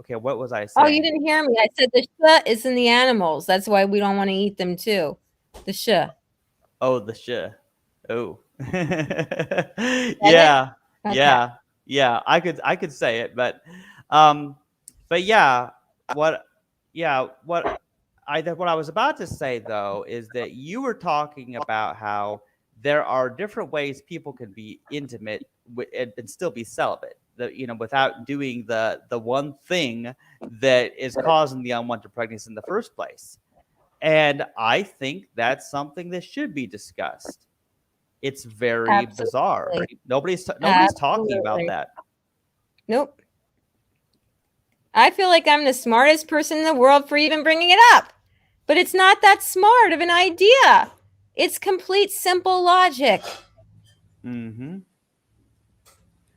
A: Okay, what was I
B: Oh, you
A: saying?
B: didn't hear me. I said the sh is in the animals. That's why we don't want to eat them too. The sh.
A: Oh, the sh. Oh,
B: Said it?
A: yeah,
B: Okay.
A: yeah. I could say it, um, but yeah, what, yeah, what I was about to say though is that you were talking about how there are different ways people can be intimate and still be celibate. Without doing the one thing that is causing the unwanted pregnancy in the first place. And I think that's something that should be discussed. It's very bizarre.
B: Absolutely.
A: Nobody's talking about
B: Absolutely.
A: that.
B: Nope. I feel like I'm the smartest person in the world for even bringing it up. But it's not that smart of an idea. It's complete simple logic,
A: Mm-hmm.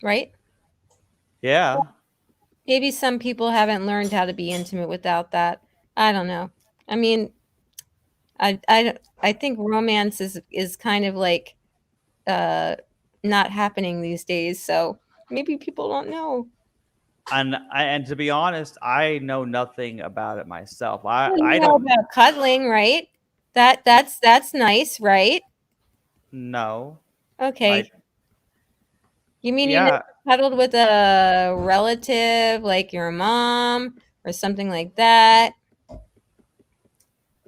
B: right?
A: Yeah.
B: Maybe some people haven't learned how to be intimate without that. I don't know. I mean, I think romance is kind of like uh not happening these days, so maybe people don't know.
A: And to be honest, I know nothing about it myself. I
B: Well,
A: I
B: you know
A: don't
B: about cuddling, right? That's nice, right?
A: know. I
B: Okay. You mean you never
A: Yeah,
B: cuddled with a relative like your mom or something like that?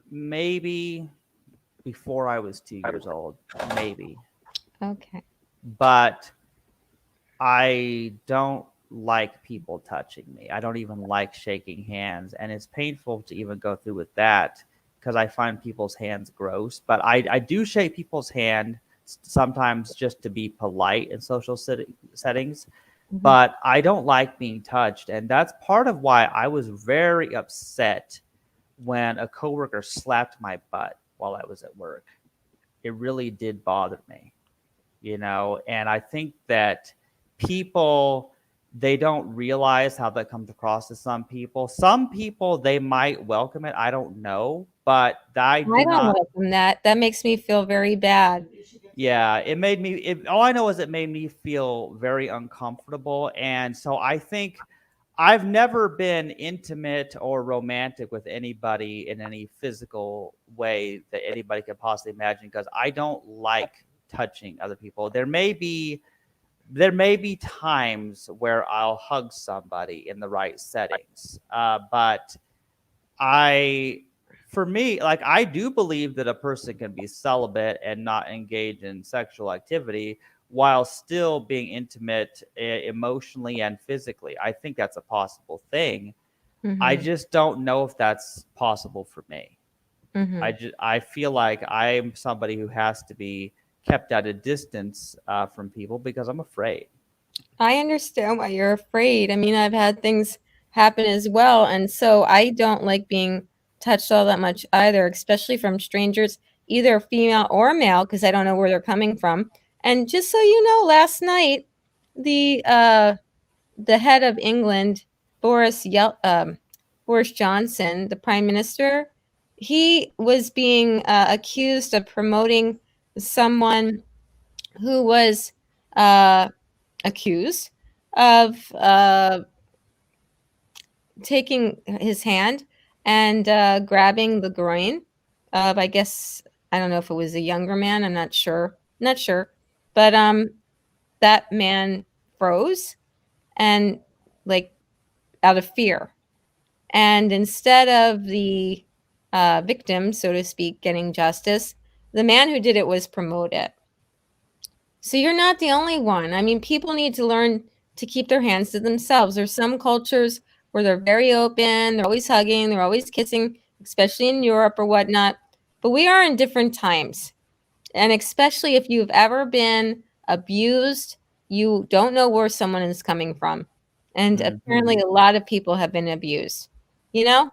A: maybe before I was 2 years old, maybe.
B: Okay.
A: But I don't like people touching me. I don't even like shaking hands, and it's painful to even go through with that because I find people's hands gross. But I do shake people's hand sometimes just to be polite in social settings.
B: Mhm.
A: But I don't like being touched, and that's part of why I was very upset when a coworker slapped my butt while I was at work. It really did bother me, and I think that people, they don't realize how that comes across to some people. Some people, they might welcome it, I don't know, but I
B: I
A: do
B: don't
A: not.
B: welcome that. That makes me feel very bad.
A: Yeah, all I know is it made me feel very uncomfortable. And so I think I've never been intimate or romantic with anybody in any physical way that anybody could possibly imagine because I don't like touching other people. There may be times where I'll hug somebody in the right settings, but I, for me, like I do believe that a person can be celibate and not engage in sexual activity while still being intimate emotionally and physically. I think that's a possible thing. I
B: Mhm.
A: just don't know if that's possible for me.
B: Mhm.
A: I feel like I'm somebody who has to be kept at a distance from people because I'm afraid.
B: I understand why you're afraid. I mean, I've had things happen as well, and so I don't like being touched all that much either, especially from strangers, either female or male, because I don't know where they're coming from. And just so you know, last night the uh the head of England, Boris Johnson, the prime minister, he was being accused of promoting someone who was uh, accused of taking his hand and grabbing the groin of, I guess, I don't know if it was a younger man. I'm not sure. Not sure. But that man froze and, like, out of fear. And instead of the victim, so to speak, getting justice, the man who did it was promoted. So you're not the only one. I mean, people need to learn to keep their hands to themselves. There's some cultures where they're very open, they're always hugging, they're always kissing, especially in Europe or whatnot. But we are in different times. And especially if you've ever been abused, you don't know where someone is coming from. And
A: Hmm.
B: apparently, a lot of people have been abused, you know,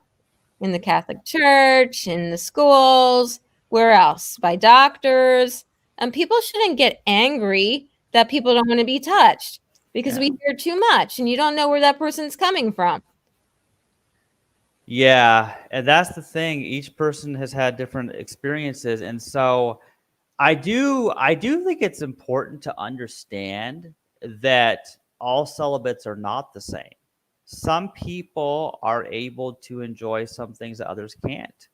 B: in the Catholic Church, in the schools, where else? By doctors. And people shouldn't get angry that people don't want to be touched because
A: Yeah.
B: we hear too much and you don't know where that person's coming from.
A: Yeah, and that's the thing. Each person has had different experiences, and so I do think it's important to understand that all celibates are not the same. Some people are able to enjoy some things that others can't.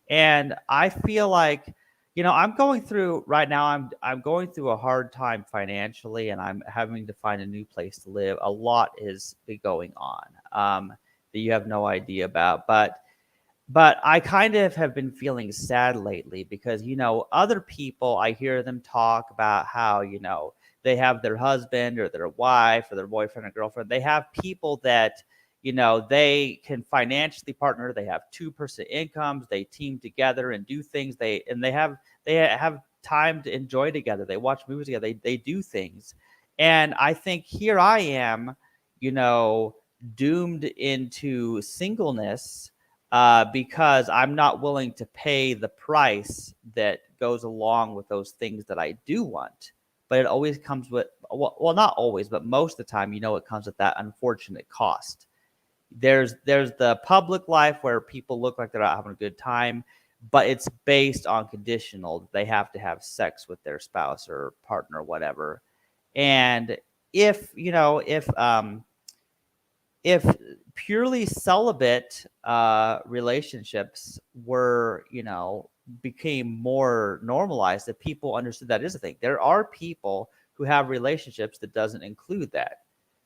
A: And I feel like, I'm going through right now, I'm going through a hard time financially, and I'm having to find a new place to live. A lot is going on that you have no idea about. But I kind of have been feeling sad lately because, other people, I hear them talk about how, they have their husband or their wife or their boyfriend or girlfriend. They have people that, they can financially partner. They have two-person incomes. They team together and do things. They have time to enjoy together. They watch movies together. They do things. And I think here I am, you know, doomed into singleness because I'm not willing to pay the price that goes along with those things that I do want. But it always comes with, well, not always, but most of the time, it comes with that unfortunate cost. There's the public life where people look like they're not having a good time, but it's based on conditional. They have to have sex with their spouse or partner or whatever. And if purely celibate relationships were, became more normalized, that people understood that is a thing. There are people who have relationships that doesn't include that,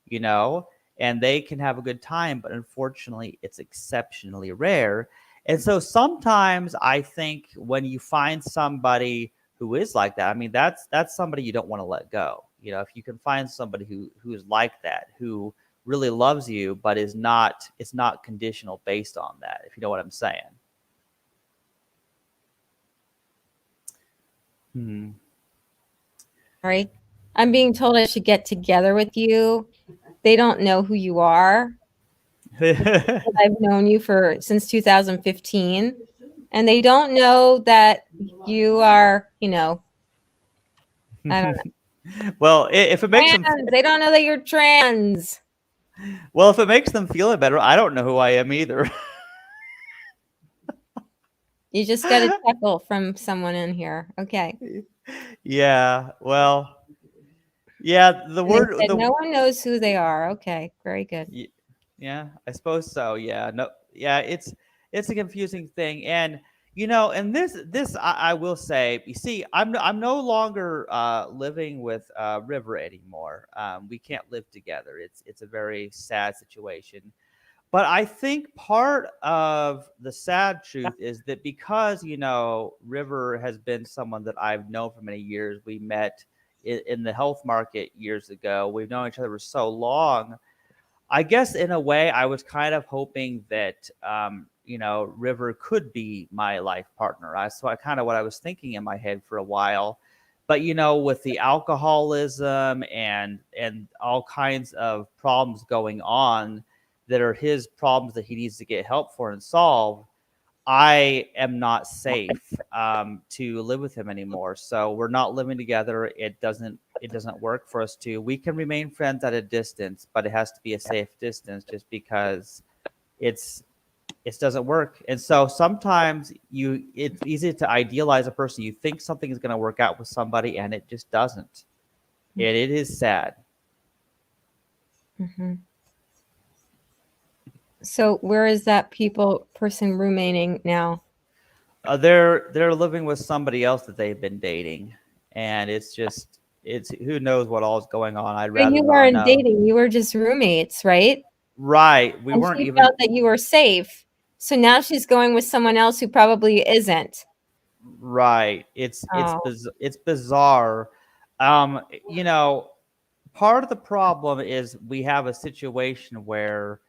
A: you know, and they can have a good time, but unfortunately, it's exceptionally rare. And so sometimes I think when you find somebody who is like that, I mean, that's somebody you don't want to let go. If you can find somebody who's like that, who really loves you, but it's not conditional based on that, if you know what I'm saying. Hmm.
B: Sorry. I'm being told I should get together with you. They don't know who you are. I've known you since 2015, and they don't know that you are, I don't know.
A: Well, if it makes them
B: Trans. They don't know that you're trans.
A: well, if it makes them feel better, I don't know who I am either.
B: You just got a chuckle from someone in here. Okay.
A: Yeah, well, yeah,
B: And they said no one knows who they are. Okay, very good.
A: Yeah, I suppose so. Yeah, no, yeah, it's a confusing thing, and and this I will say, you see, I'm no longer living with River anymore. We can't live together. It's a very sad situation. But I think part of the sad truth is that because, River has been someone that I've known for many years. We met in the health market years ago. We've known each other for so long. I guess in a way, I was kind of hoping that, River could be my life partner. So I kind of what I was thinking in my head for a while. But, with the alcoholism and all kinds of problems going on that are his problems that he needs to get help for and solve, I am not safe to live with him anymore. So we're not living together. It doesn't work for us to. We can remain friends at a distance, but it has to be a safe distance, just because it's it doesn't work. And so sometimes it's easy to idealize a person. You think something is going to work out with somebody, and it just doesn't. And it is sad.
B: Mm-hmm. So where is that person remaining now?
A: They're living with somebody else that they've been dating, and it's who knows what all is going on. I'd
B: But
A: rather
B: you
A: not
B: weren't
A: know.
B: dating. You were just roommates, right?
A: Right? We
B: And
A: weren't
B: she
A: even
B: felt that you were safe. So now she's going with someone else who probably isn't.
A: right.
B: Oh,
A: It's bizarre. Um, you know, Part of the problem is we have a situation where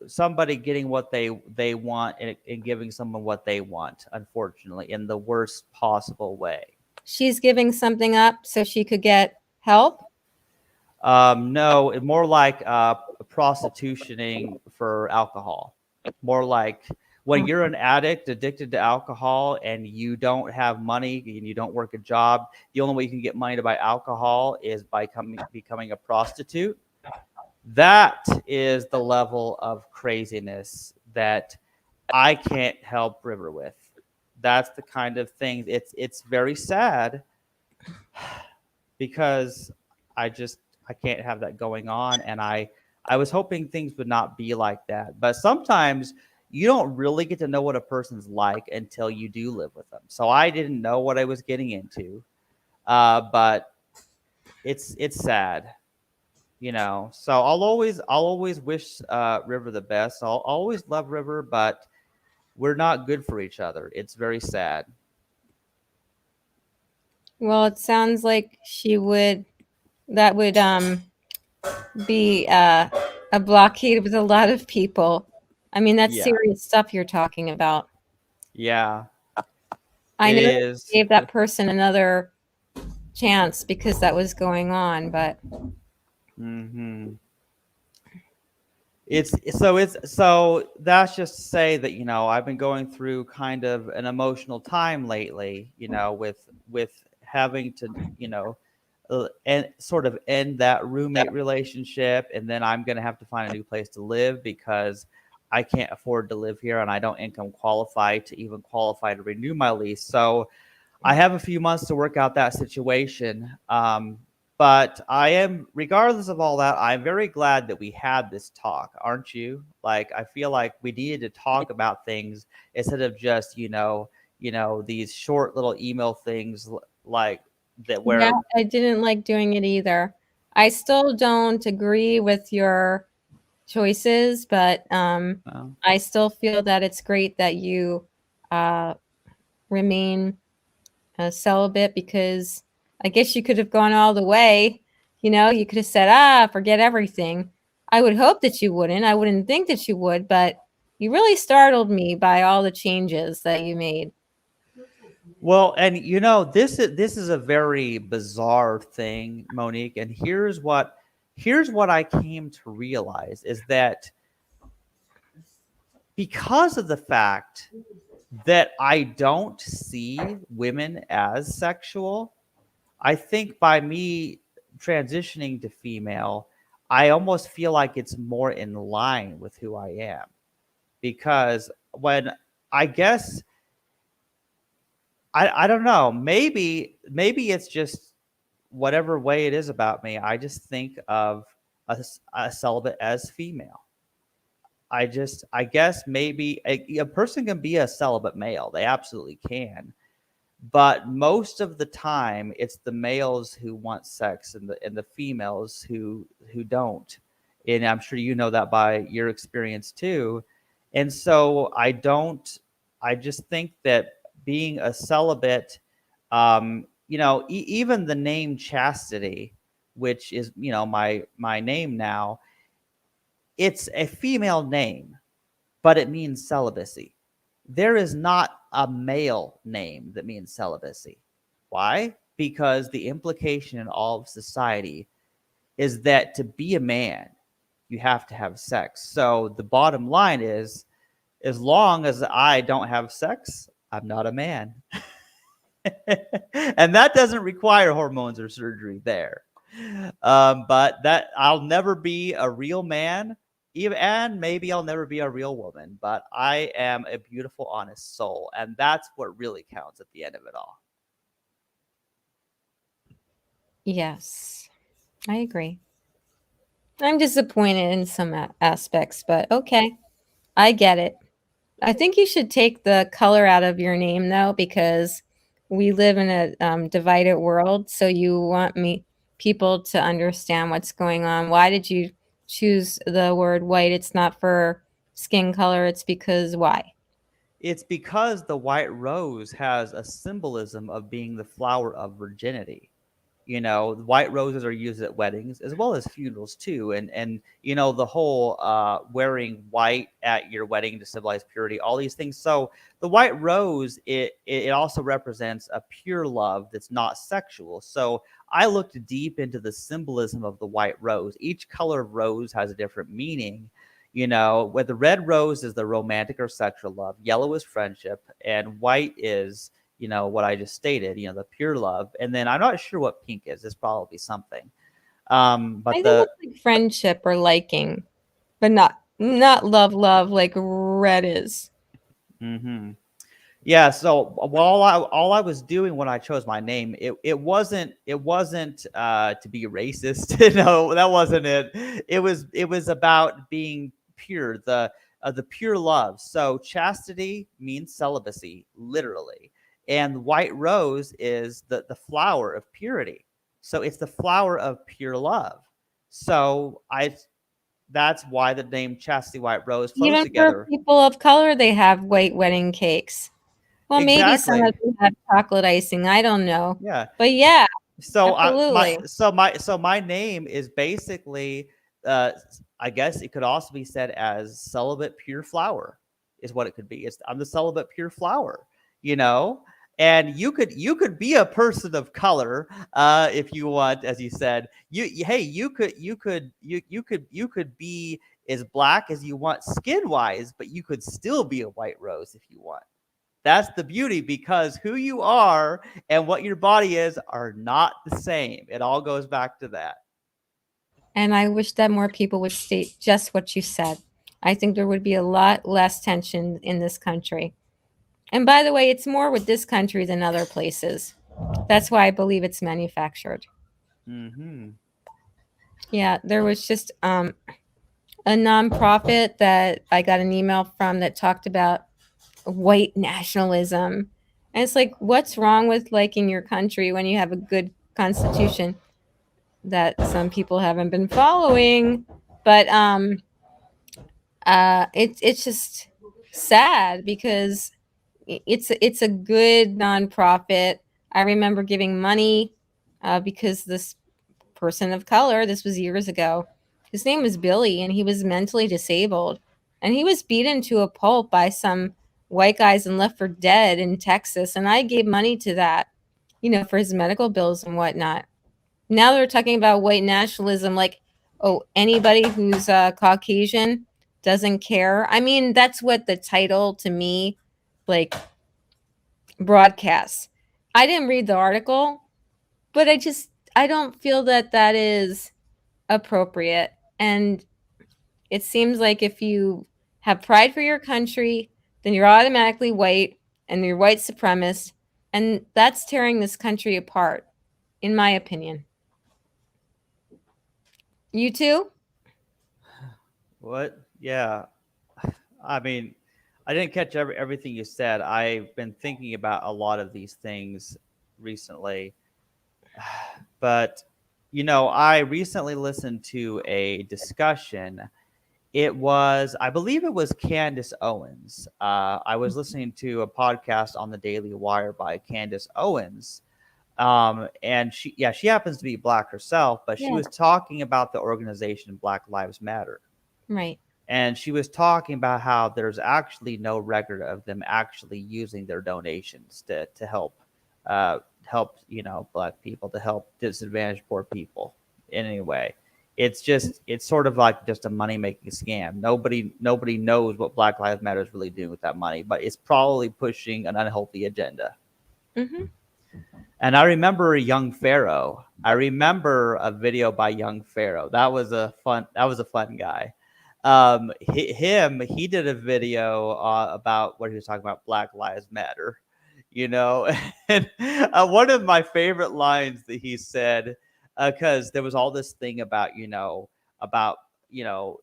A: somebody getting what they want, and giving someone what they want, unfortunately, in the worst possible way.
B: she's giving something up so she could get help.
A: No, more like prostitutioning for alcohol. More like when you're an addict addicted to alcohol and you don't have money and you don't work a job, the only way you can get money to buy alcohol is by becoming a prostitute. That is the level of craziness that I can't help River with. that's the kind of thing. It's very sad because I just I can't have that going on, and I was hoping things would not be like that. But sometimes you don't really get to know what a person's like until you do live with them. So I didn't know what I was getting into, but it's sad, you know. So I'll always wish River the best. I'll always love River, but we're not good for each other. It's very sad.
B: Well, it sounds like that would be a blockade with a lot of people. I mean, that's
A: Yeah,
B: serious stuff you're talking about.
A: yeah,
B: I
A: it
B: know you
A: is.
B: gave that person another chance because that was going on, but
A: Mm-hmm. It's that's just to say that, you know, I've been going through kind of an emotional time lately, you know, with having to, you know, and sort of end that roommate relationship, and then I'm going to have to find a new place to live because I can't afford to live here and I don't income qualify to even qualify to renew my lease. So I have a few months to work out that situation. But I am, regardless of all that, I'm very glad that we had this talk, aren't you? Like, I feel like we needed to talk about things instead of just, these short little email things like that
B: yeah,
A: where,
B: I didn't like doing it either. I still don't agree with your choices, but
A: uh,
B: I still feel that it's great that you uh, remain celibate because I guess you could have gone all the way. You know, you could have said, forget everything. I would hope that you wouldn't. I wouldn't think that you would, but you really startled me by all the changes that you made.
A: well, and this is a very bizarre thing, Monique, and here's what I came to realize is that because of the fact that I don't see women as sexual, I think by me transitioning to female, I almost feel like it's more in line with who I am. Because when I guess I don't know, maybe it's just whatever way it is about me. I just think of a celibate as female. I guess maybe a person can be a celibate male. They absolutely can. But most of the time it's the males who want sex and the females who don't. And I'm sure you know that by your experience too. And so I just think that being a celibate, even the name Chastity, which is, my name now, it's a female name, but it means celibacy. There is not a male name that means celibacy. Why? Because the implication in all of society is that to be a man, you have to have sex. So the bottom line is, as long as I don't have sex, I'm not a man. And that doesn't require hormones or surgery there. But that I'll never be a real man, even, and maybe I'll never be a real woman, but I am a beautiful, honest soul, and that's what really counts at the end of it all.
B: Yes, I agree. I'm disappointed in some aspects, but okay, I get it. I think you should take the color out of your name though, because we live in a divided world. So you want me people to understand what's going on. Why did you choose the word white? It's not for skin color. It's because why?
A: It's because the white rose has a symbolism of being the flower of virginity. White roses are used at weddings as well as funerals too, and the whole wearing white at your wedding to symbolize purity, all these things. So the white rose, it also represents a pure love that's not sexual. So I looked deep into the symbolism of the white rose. Each color of rose has a different meaning. Where the red rose is the romantic or sexual love, yellow is friendship, and white is, what I just stated, the pure love. And then I'm not sure what pink is. It's probably something. But
B: I think
A: the
B: it's like friendship or liking, but not love like red is.
A: hmm Yeah, so all I was doing when I chose my name, it wasn't to be racist. No, that wasn't it. It was about being pure, the pure love. So chastity means celibacy, literally, and white rose is the flower of purity. So it's the flower of pure love. So I that's why the name chastity white rose flows
B: Even for
A: together.
B: people of color, they have white wedding cakes. Well, maybe some of
A: Exactly.
B: them have chocolate icing. I don't know.
A: Yeah.
B: But yeah,
A: So
B: absolutely.
A: my name is basically I guess it could also be said as celibate pure flower is what it could be. I'm the celibate pure flower, you know? And you could be a person of color if you want, as you said. Hey, you could be as black as you want skin wise, but you could still be a white rose if you want. That's the beauty, because who you are and what your body is are not the same. It all goes back to that.
B: And I wish that more people would state just what you said. I think there would be a lot less tension in this country. And by the way, it's more with this country than other places. That's why I believe it's manufactured.
A: Mm-hmm.
B: Yeah, there was just a nonprofit that I got an email from that talked about white nationalism. And it's like, what's wrong with liking your country when you have a good constitution that some people haven't been following? But it's just sad because it's a good nonprofit. I remember giving money because this person of color, this was years ago, his name was Billy, and he was mentally disabled, and he was beaten to a pulp by some white guys and left for dead in Texas. And I gave money to that, for his medical bills and whatnot. Now they're talking about white nationalism, like, oh, anybody who's Caucasian doesn't care. I mean, that's what the title to me, like, broadcasts. I didn't read the article, but I don't feel that that is appropriate. And it seems like if you have pride for your country, then you're automatically white and you're white supremacist. And that's tearing this country apart, in my opinion. You too?
A: What? Yeah. I mean, I didn't catch everything you said. I've been thinking about a lot of these things recently. But, I recently listened to a discussion. I believe it was Candace Owens. I was listening to a podcast on the Daily Wire by Candace Owens. And she happens to be black herself, but she
B: Yeah.
A: was talking about the organization Black Lives Matter.
B: Right.
A: And she was talking about how there's actually no record of them actually using their donations to help black people, to help disadvantaged poor people in any way. It's sort of like just a money making scam. Nobody knows what Black Lives Matter is really doing with that money, but it's probably pushing an unhealthy agenda.
B: Mm-hmm.
A: And I remember Young Pharaoh. I remember a video by Young Pharaoh. That was a fun guy. He did a video about what he was talking about, Black Lives Matter, and one of my favorite lines that he said, because there was all this thing about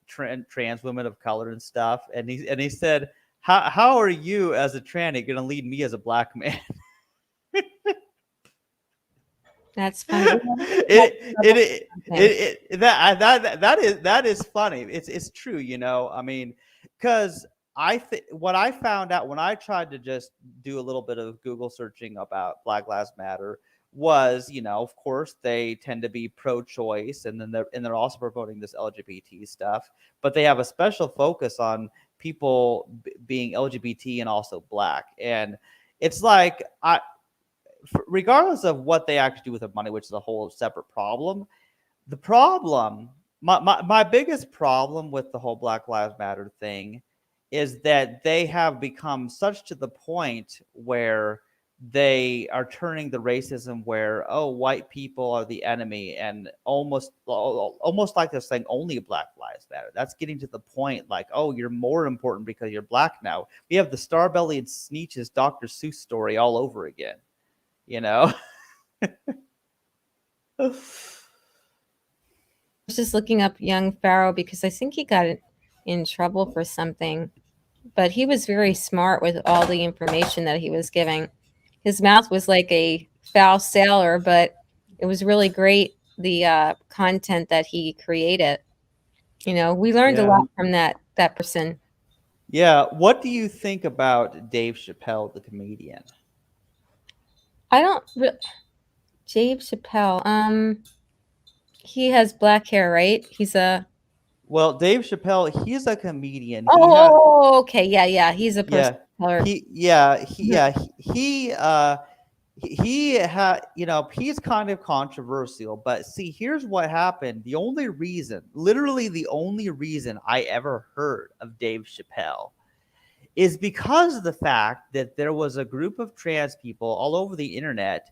A: trans women of color and stuff, and he said, how are you as a tranny going to lead me as a black man?
B: That's funny.
A: That is funny. It's true, I mean, because what I found out when I tried to just do a little bit of Google searching about Black Lives Matter was, of course, they tend to be pro-choice, and then they're also promoting this LGBT stuff, but they have a special focus on people being LGBT and also black, and it's like regardless of what they actually do with the money, which is a whole separate problem. The problem, my biggest problem with the whole Black Lives Matter thing is that they have become such to the point where they are turning the racism where, oh, white people are the enemy, and almost like they're saying only Black lives matter. That's getting to the point like, oh, you're more important because you're Black now. We have the Starbellied Sneetch's Dr. Seuss story all over again, you know.
B: I was just looking up young Pharaoh because I think he got in trouble for something, but he was very smart with all the information that he was giving. His mouth was like a foul sailor, but it was really great, the content that he created. We learned a
A: Yeah.
B: lot from that person.
A: Yeah. What do you think about Dave Chappelle, the comedian?
B: I don't. Dave Chappelle. He has black hair, right? He's a.
A: Well, Dave Chappelle, he's a comedian.
B: Oh, okay, yeah. He's a person
A: Yeah,
B: of color.
A: he had, he's kind of controversial, but see, here's what happened. Literally the only reason I ever heard of Dave Chappelle is because of the fact that there was a group of trans people all over the internet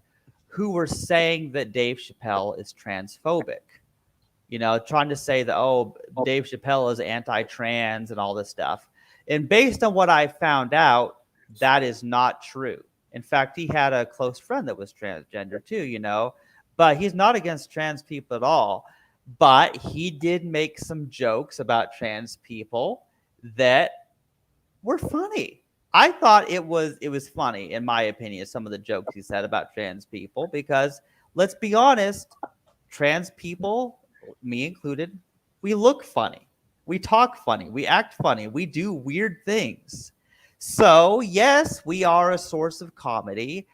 A: who were saying that Dave Chappelle is transphobic. Trying to say that, oh, Dave Chappelle is anti-trans and all this stuff. And based on what I found out, that is not true. In fact, he had a close friend that was transgender too, but he's not against trans people at all. But he did make some jokes about trans people that were funny. I thought it was funny, in my opinion, some of the jokes he said about trans people, because let's be honest, trans people, me included, we look funny, we talk funny, we act funny, we do weird things. So yes, we are a source of comedy,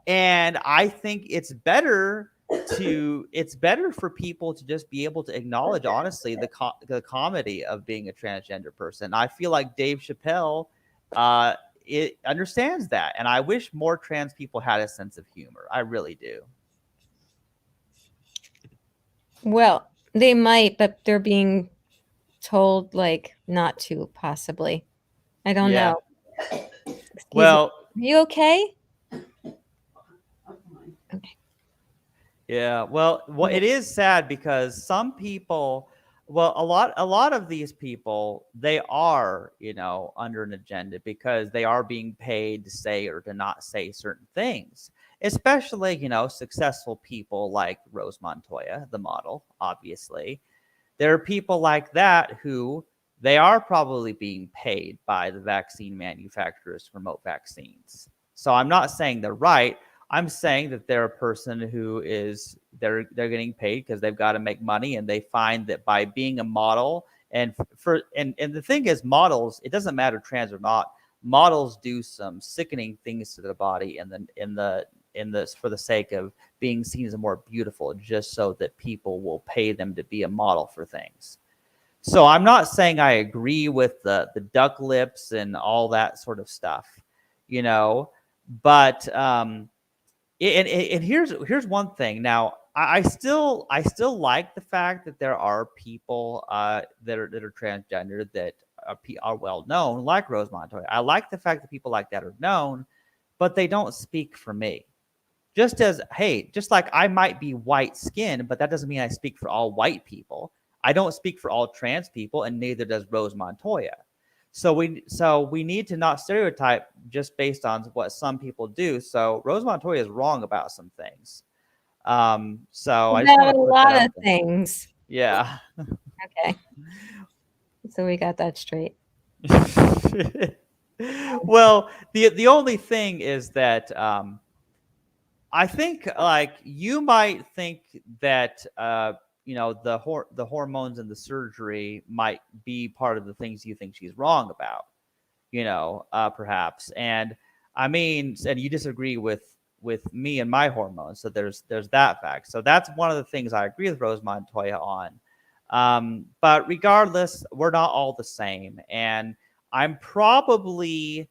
A: and I think it's better for people to just be able to acknowledge honestly the comedy of being a transgender person. I feel like Dave Chappelle it understands that, and I wish more trans people had a sense of humor. I really do.
B: Well, they might, but they're being told like not to, possibly. I don't know.
A: Well,
B: are you okay?
A: Okay. Yeah. Well, it is sad because some people, a lot of these people, they are, under an agenda because they are being paid to say or to not say certain things. Especially, successful people like Rose Montoya, the model, obviously. There are people like that who they are probably being paid by the vaccine manufacturers to promote vaccines. So I'm not saying they're right. I'm saying that they're a person who they're getting paid because they've got to make money, and they find that by being a model, and the thing is, models, it doesn't matter trans or not, models do some sickening things to their body for the sake of being seen as more beautiful, just so that people will pay them to be a model for things. So I'm not saying I agree with the duck lips and all that sort of stuff, but and here's one thing. Now, I still like the fact that there are people that are transgender that are well known, like Rose Montoya. I like the fact that people like that are known, but they don't speak for me. Just like I might be white skinned, but that doesn't mean I speak for all white people. I don't speak for all trans people, and neither does Rose Montoya. So we need to not stereotype just based on what some people do. So Rose Montoya is wrong about some things. So I just want to
B: a
A: put
B: lot
A: that
B: of things.
A: Yeah.
B: Okay. So we got that straight.
A: Well, the only thing is that I think, like, you might think that the hormones and the surgery might be part of the things you think she's wrong about, perhaps. And I mean, and you disagree with me and my hormones, so there's that fact. So that's one of the things I agree with Rose Montoya on. But regardless, we're not all the same, and I'm probably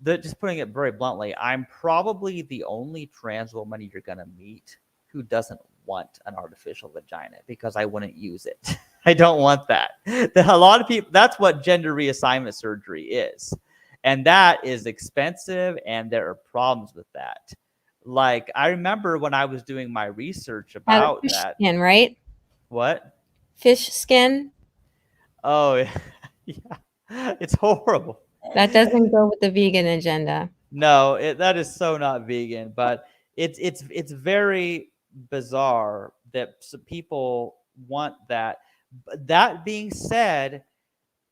A: just putting it very bluntly, I'm probably the only trans woman you're gonna meet who doesn't want an artificial vagina, because I wouldn't use it. I don't want that. A lot of people, that's what gender reassignment surgery is. And that is expensive, and there are problems with that. Like, I remember when I was doing my research
B: Out of
A: about
B: fish
A: that.
B: skin, right?
A: What?
B: Fish skin.
A: Oh, yeah. It's horrible.
B: That doesn't go with the vegan agenda.
A: No, that is so not vegan, but it's very bizarre that people want that. That being said,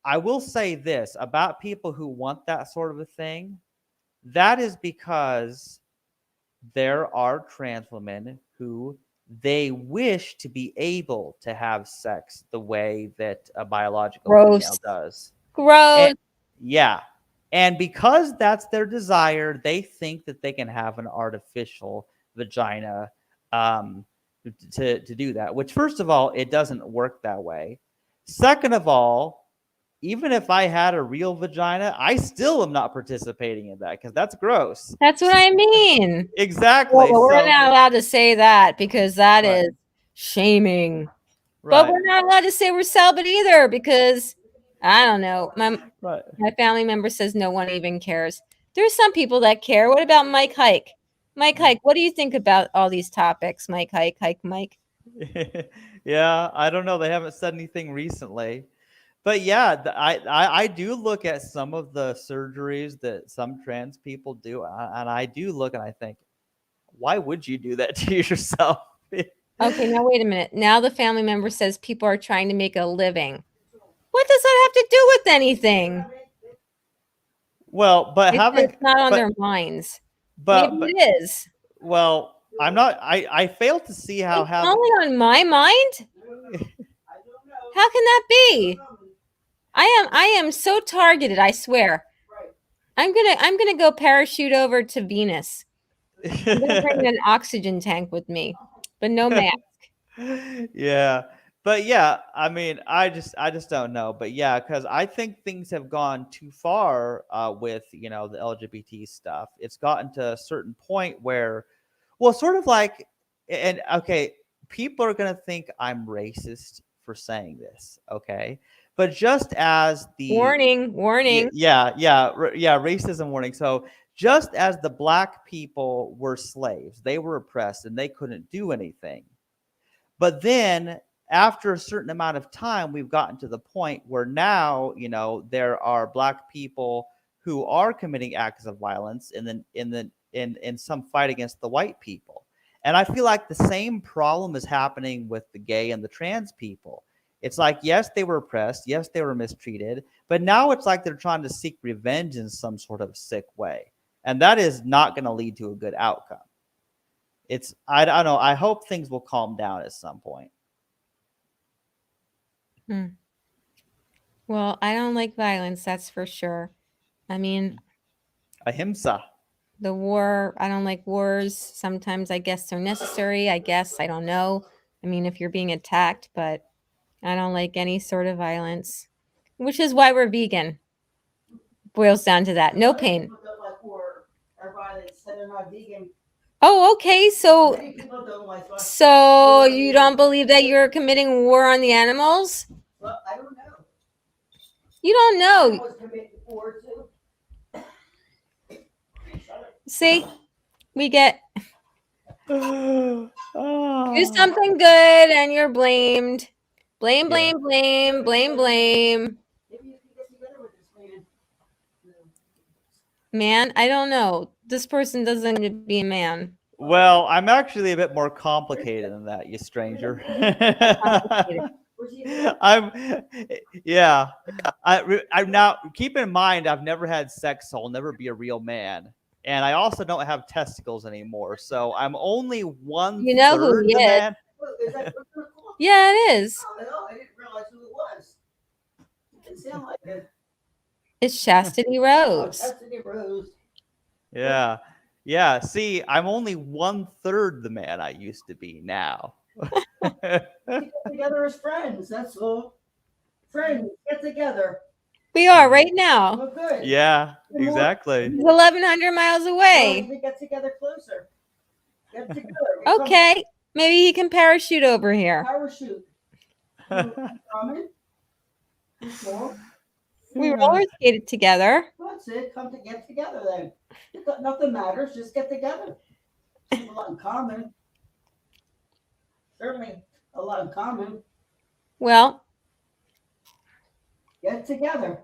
A: I will say this about people who want that sort of a thing. That is because there are trans women who they wish to be able to have sex the way that a biological female
B: Gross.
A: does.
B: Gross.
A: And, yeah. And because that's their desire, they think that they can have an artificial vagina to do that, which, first of all, it doesn't work that way. Second of all, even if I had a real vagina, I still am not participating in that because that's gross.
B: That's what I mean.
A: Exactly.
B: Well, we're not allowed to say that because that
A: Right.
B: is shaming.
A: Right.
B: But we're not allowed to say we're celibate either because I don't know.
A: Right.
B: My family member says no one even cares. There's some people that care. What about Mike Hike? Mike Hike, what do you think about all these topics? Mike Hike, Mike.
A: Yeah, I don't know. They haven't said anything recently. But yeah, I do look at some of the surgeries that some trans people do, and I do look and I think, why would you do that to yourself?
B: Okay, now wait a minute. Now the family member says people are trying to make a living. What does that have to do with anything?
A: Well, but
B: It's not on their minds. Maybe it is.
A: Well, I'm not. I fail to see how
B: It's only on my mind. How can that be? I am so targeted. I swear. I'm gonna go parachute over to Venus. I'm gonna bring an oxygen tank with me, but no mask.
A: Yeah. But yeah, I mean, I just don't know. But yeah, because I think things have gone too far with the LGBT stuff. It's gotten to a certain point where, well, sort of like, and okay, people are gonna think I'm racist for saying this, okay? But just as the
B: Warning.
A: yeah, racism warning. So just as the black people were slaves, they were oppressed and they couldn't do anything. But then after a certain amount of time, we've gotten to the point where now, there are black people who are committing acts of violence in some fight against the white people. And I feel like the same problem is happening with the gay and the trans people. It's like, yes, they were oppressed. Yes, they were mistreated. But now it's like they're trying to seek revenge in some sort of sick way. And that is not going to lead to a good outcome. I don't know. I hope things will calm down at some point.
B: Well, I don't like violence, that's for sure. I mean,
A: Ahimsa.
B: the war, I don't like wars. Sometimes I guess they're necessary. I don't know. I mean, if you're being attacked, but I don't like any sort of violence, which is why we're vegan. Boils down to that. No pain.
C: People don't like war or violence, so they're not vegan.
B: Oh, okay. So
C: Many people don't like violence.
B: So you don't believe that you're committing war on the animals?
C: Well, I don't know.
B: You don't
C: I
B: know.
C: was committing war too.
B: See, we get
A: Oh.
B: do something good and you're blamed. Blame.
C: Maybe you can get together with this man.
B: Man, I don't know. This person doesn't need to be a man.
A: Well, I'm actually a bit more complicated than that, you stranger. I'm now, keep in mind, I've never had sex, so I'll never be a real man. And I also don't have testicles anymore, so I'm only one
B: You know who
A: third
B: he
A: the
B: is.
A: man.
C: Is that what you're called?
B: Yeah, it is.
C: Oh, no, I didn't realize who it was. It didn't sound like it.
B: It's Chastity
C: Oh,
B: Rose.
C: Chastity Rose.
A: Yeah. Yeah. See, I'm only one third the man I used to be now.
C: Get together as friends, that's all. Friends, get together.
B: We are right now.
C: Oh, good.
A: Yeah, exactly.
B: He's 1,100 miles away.
C: We get together closer. Get together.
B: Okay, maybe he can parachute over here.
C: Parachute. Coming? Small?
B: We roller skated together.
C: That's it. Come to get together then. Nothing matters. Just get together. We have a lot in common. Certainly a lot in common.
B: Well,
C: Get together.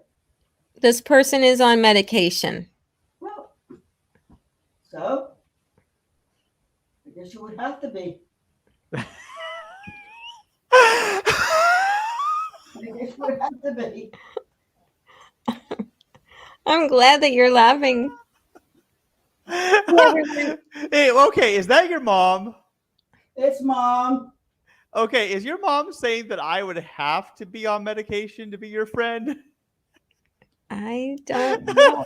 B: this person is on medication.
C: Well, so I guess you would have to be. I guess you would have to be.
B: I'm glad that you're laughing.
A: Hey, okay, is that your mom?
C: It's Mom.
A: Okay, is your mom saying that I would have to be on medication to be your friend?
B: I don't know.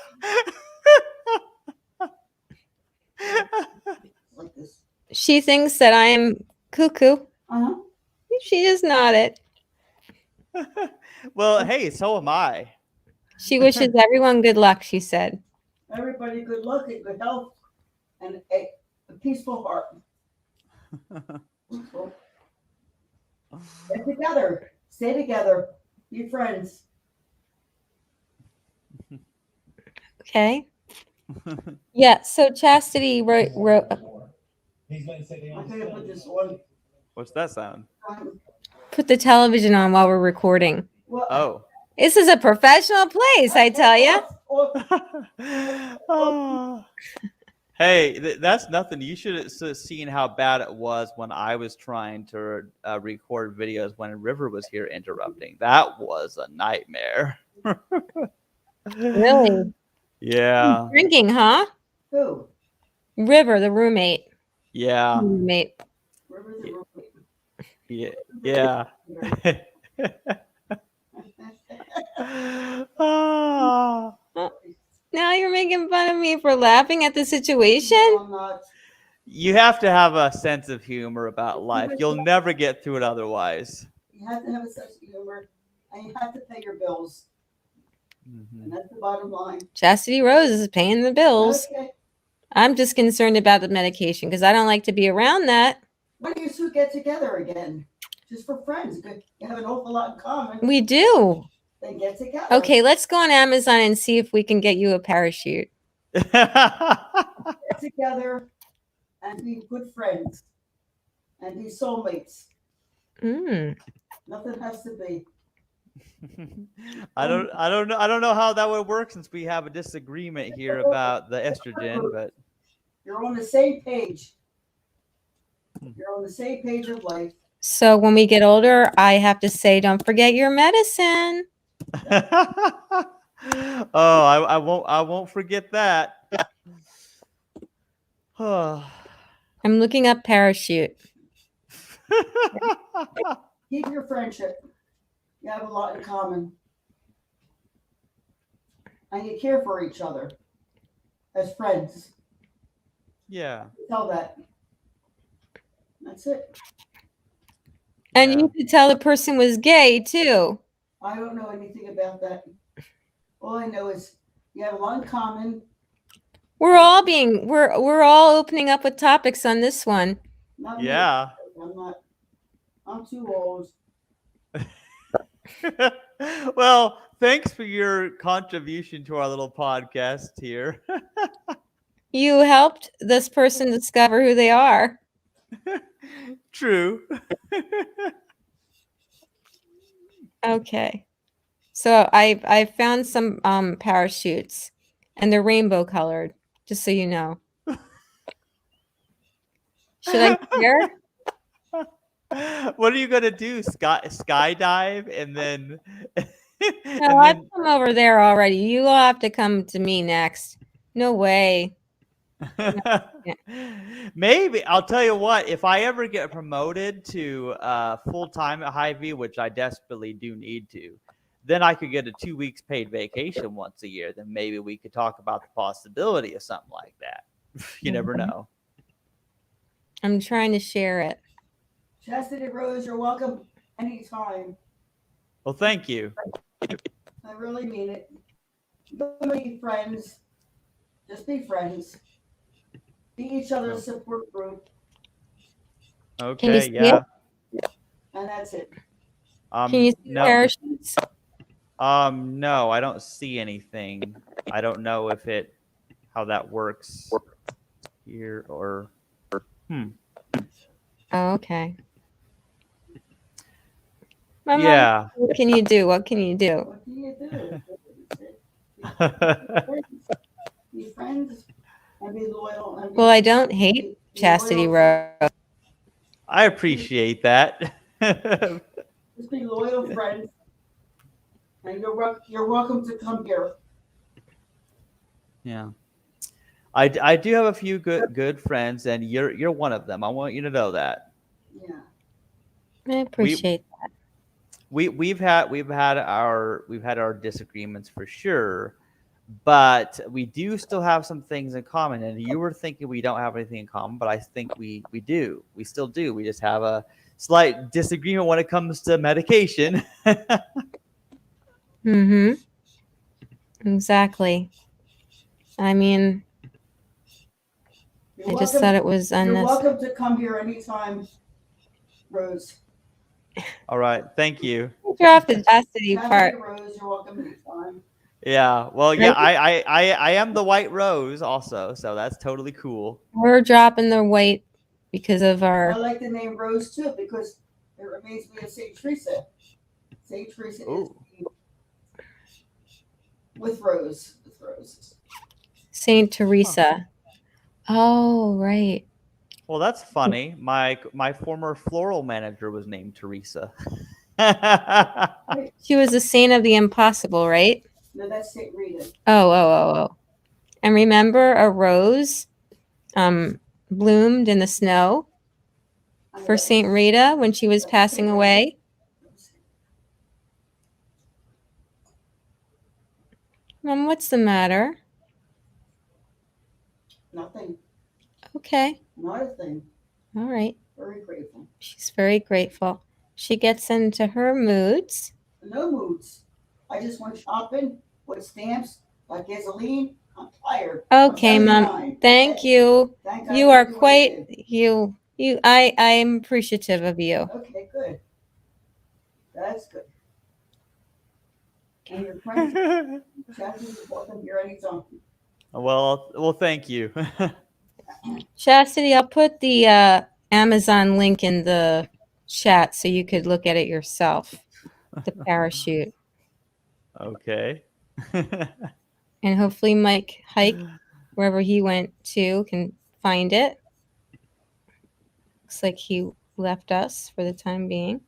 C: Like this.
B: She thinks that I am cuckoo.
C: Uh-huh.
B: She just nodded.
A: Well, hey, so am I.
B: She wishes everyone good luck, she said.
C: Everybody good luck and good health and a peaceful heart. Get together. Stay together. Be friends.
B: Okay. Yeah, so Chastity wrote
C: I'm gonna put this on.
A: What's that sound?
B: put the television on while we're recording.
C: Well,
A: Oh.
B: This is a professional place, I tell you.
A: Oh. Hey, that's nothing. You should have seen how bad it was when I was trying to record videos when River was here interrupting. That was a nightmare.
B: Really?
A: Yeah.
B: Drinking, huh?
C: Who?
B: River, the roommate.
A: Yeah.
B: Roommate.
C: River the roommate.
A: Yeah. Ah.
B: Now you're making fun of me for laughing at the situation?
C: No, I'm not.
A: You have to have a sense of humor about life. You'll never get through it otherwise.
C: You have to have a sense of humor and you have to pay your bills.
A: Mhm.
C: And that's the bottom line.
B: Chastity Rose is paying the bills.
C: Okay.
B: I'm just concerned about the medication because I don't like to be around that.
C: Why do you two get together again? Just for friends. You have an awful lot in common.
B: We do.
C: Then get together.
B: Okay, let's go on Amazon and see if we can get you a parachute.
C: Get together and be good friends and be soulmates. Nothing has to be.
A: I don't know how that would work since we have a disagreement here about the estrogen, but
C: You're on the same page. You're on the same page of life.
B: So when we get older, I have to say, don't forget your medicine.
A: Oh, I won't forget that.
B: I'm looking up parachute.
C: Keep your friendship. You have a lot in common. And you care for each other as friends.
A: Yeah.
C: Tell that. That's it.
B: And
A: Yeah.
B: you could tell the person was gay too.
C: I don't know anything about that. All I know is you have a lot in common.
B: We're all opening up with topics on this one.
C: Not me.
A: Yeah.
C: I'm not. I'm too old.
A: Well, thanks for your contribution to our little podcast here.
B: You helped this person discover who they are.
A: True.
B: Okay. So I found some parachutes and they're rainbow colored, just so you know. Should I share?
A: What are you gonna do? Skydive and then
B: No, I've come over there already. You all have to come to me next. No way.
A: Maybe I'll tell you what, if I ever get promoted to full-time at Hy-Vee, which I desperately do need to, then I could get a 2 weeks paid vacation once a year. Then maybe we could talk about the possibility of something like that. You never know.
B: I'm trying to share it.
C: Chastity Rose, you're welcome anytime.
A: Well, thank you.
C: I really mean it. Don't be friends. Just be friends. Be each other's support group.
A: Okay,
B: see
A: yeah.
C: And that's it.
B: Can you see
A: no,
B: parachutes?
A: No, I don't see anything. I don't know if it how that works here or hmm.
B: Oh, okay. My mom,
A: Yeah.
B: what can you do? What can you do?
C: What do you do? Be friends. Be friends and be loyal and
B: Well, I don't hate
C: be
B: Chastity
C: loyal friends.
B: Rose.
A: I appreciate that.
C: Just be loyal friends, and you're welcome to come here.
A: Yeah. I do have a few good friends, and you're one of them. I want you to know that.
C: Yeah.
B: I
A: We
B: appreciate that.
A: we've had our disagreements for sure, but we do still have some things in common. And you were thinking we don't have anything in common, but I think we do. We still do. We just have a slight disagreement when it comes to medication.
B: Mm-hmm. Exactly. I mean,
C: You're
B: I just thought
C: welcome.
B: it was
C: You're
B: unnecessary.
C: welcome to come here anytime, Rose.
A: All right, thank you.
B: Drop the chastity
C: Chastity
B: part.
C: Rose, you're welcome anytime.
A: Yeah, well,
B: I
A: yeah, I am the white rose also, so that's totally cool.
B: We're dropping the white because of
C: I
B: our.
C: like the name Rose too because it reminds me of Saint Teresa. Saint Teresa is
A: Oh,
C: with rose, with roses.
B: Saint
A: huh.
B: Teresa. Oh, right.
A: Well, that's funny. My former floral manager was named Teresa.
C: Wait,
B: She was a saint of the impossible, right?
C: no, that's Saint Rita.
B: Oh. And remember a rose um bloomed in the snow for
C: That
B: Saint
C: was
B: Rita when she was passing
C: Saint Rita.
B: away? Mom, what's the matter?
C: Nothing,
B: Okay.
C: not a thing.
B: All right.
C: Very grateful.
B: She's very grateful. She gets into her moods.
C: No moods. I just went shopping with stamps like gasoline. I'm tired. I'm
B: Okay, Mom.
C: 79.
B: Thank
C: Okay.
B: you.
C: Thank God
B: You
C: I
B: are
C: did what I
B: quite
C: did.
B: I'm appreciative of you.
C: Okay, good. That's good. And your friends, Chastity, is welcome here anytime.
A: Well, thank you.
B: Chastity, I'll put the Amazon link in the chat so you could look at it yourself. The parachute.
A: Okay.
B: And hopefully Mike Hike, wherever he went to, can find it. Looks like he left us for the time being.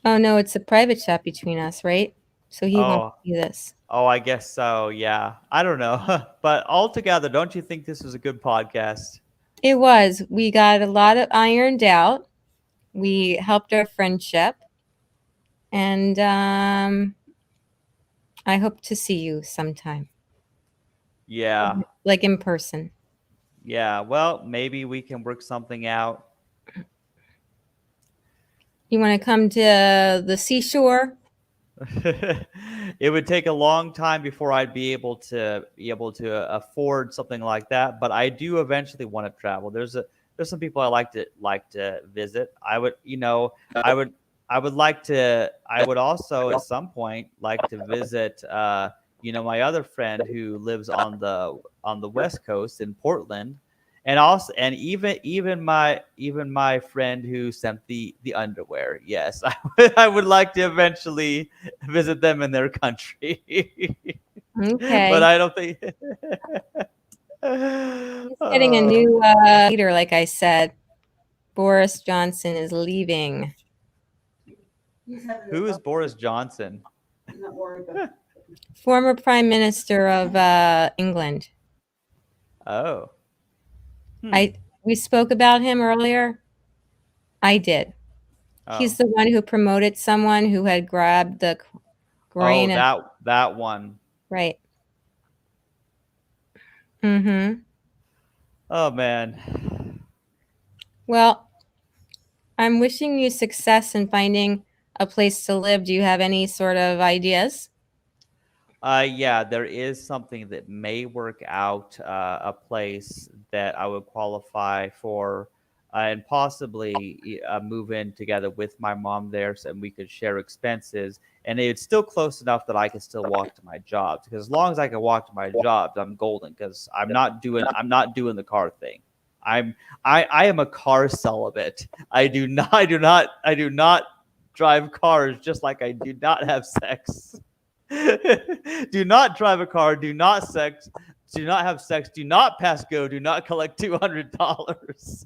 B: Oh no, it's a private chat between us, right? So he won't
A: Oh,
B: see this.
A: I guess so. Yeah, I don't know, but altogether, don't you think this was a good podcast?
B: It was. We got a lot of ironed out. We helped our friendship. And I hope to see you sometime,
A: Yeah,
B: like in person.
A: yeah. Well, maybe we can work something out.
B: You want to come to the seashore?
A: It would take a long time before I'd be able to afford something like that, but I do eventually want to travel. There's some people I like to visit. I would also at some point like to visit my other friend who lives on the West Coast in Portland, and also and even my friend who sent the underwear. Yes, I would like to eventually visit them in their country. But
B: Okay.
A: I don't think.
B: He's getting a
A: Oh,
B: new leader, like I said. Boris Johnson is leaving.
C: He's having
A: who is
C: a
A: Boris Johnson?
C: He's not worried about
B: Former Prime Minister of England.
A: Oh,
B: I We spoke about him earlier. I did.
A: oh,
B: He's the one who promoted someone who had grabbed the
A: oh!
B: grain of
A: That one.
B: right. Mm-hmm.
A: Oh man.
B: Well, I'm wishing you success in finding a place to live. Do you have any sort of ideas?
A: Yeah, there is something that may work out, a place that I would qualify for and possibly move in together with my mom there, so we could share expenses. And it's still close enough that I can still walk to my job. Because as long as I can walk to my job, I'm golden. Because I'm not doing the car thing. I am a car celibate. I do not drive cars, just like I do not have sex. Do not drive a car. Do not sex. Do not have sex. Do not pass go. Do not collect $200.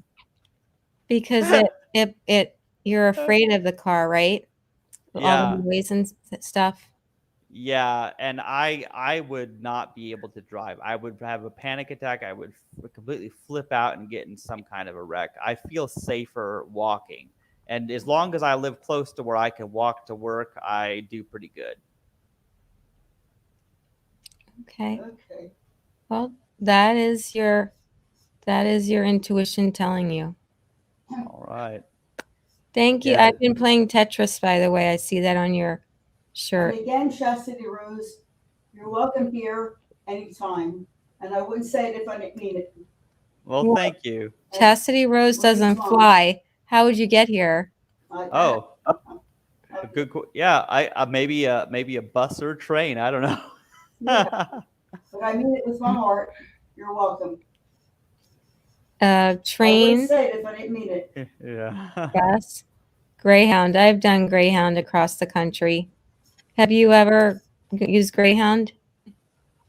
B: Because it you're afraid of the car, right? All the
A: Yeah.
B: noise and stuff.
A: Yeah, and I would not be able to drive. I would have a panic attack. I would completely flip out and get in some kind of a wreck. I feel safer walking. And as long as I live close to where I can walk to work, I do pretty good.
B: Okay.
C: Okay.
B: Well, that is your intuition telling you.
A: All right.
B: Thank you.
A: Yeah.
B: I've been playing Tetris, by the way. I see that on your shirt.
C: And again, Chastity Rose, you're welcome here anytime. And I wouldn't say it if I didn't mean it.
A: Well, thank you.
B: Chastity Rose doesn't fly. How would you get here?
A: Oh, a good. Yeah, I maybe a bus or a train. I don't know.
C: Yeah. But I mean it with my heart. You're welcome. I
B: Train,
C: wouldn't say it if I didn't mean it.
A: Yeah.
B: bus, Greyhound. I've done Greyhound across the country. Have you ever used Greyhound?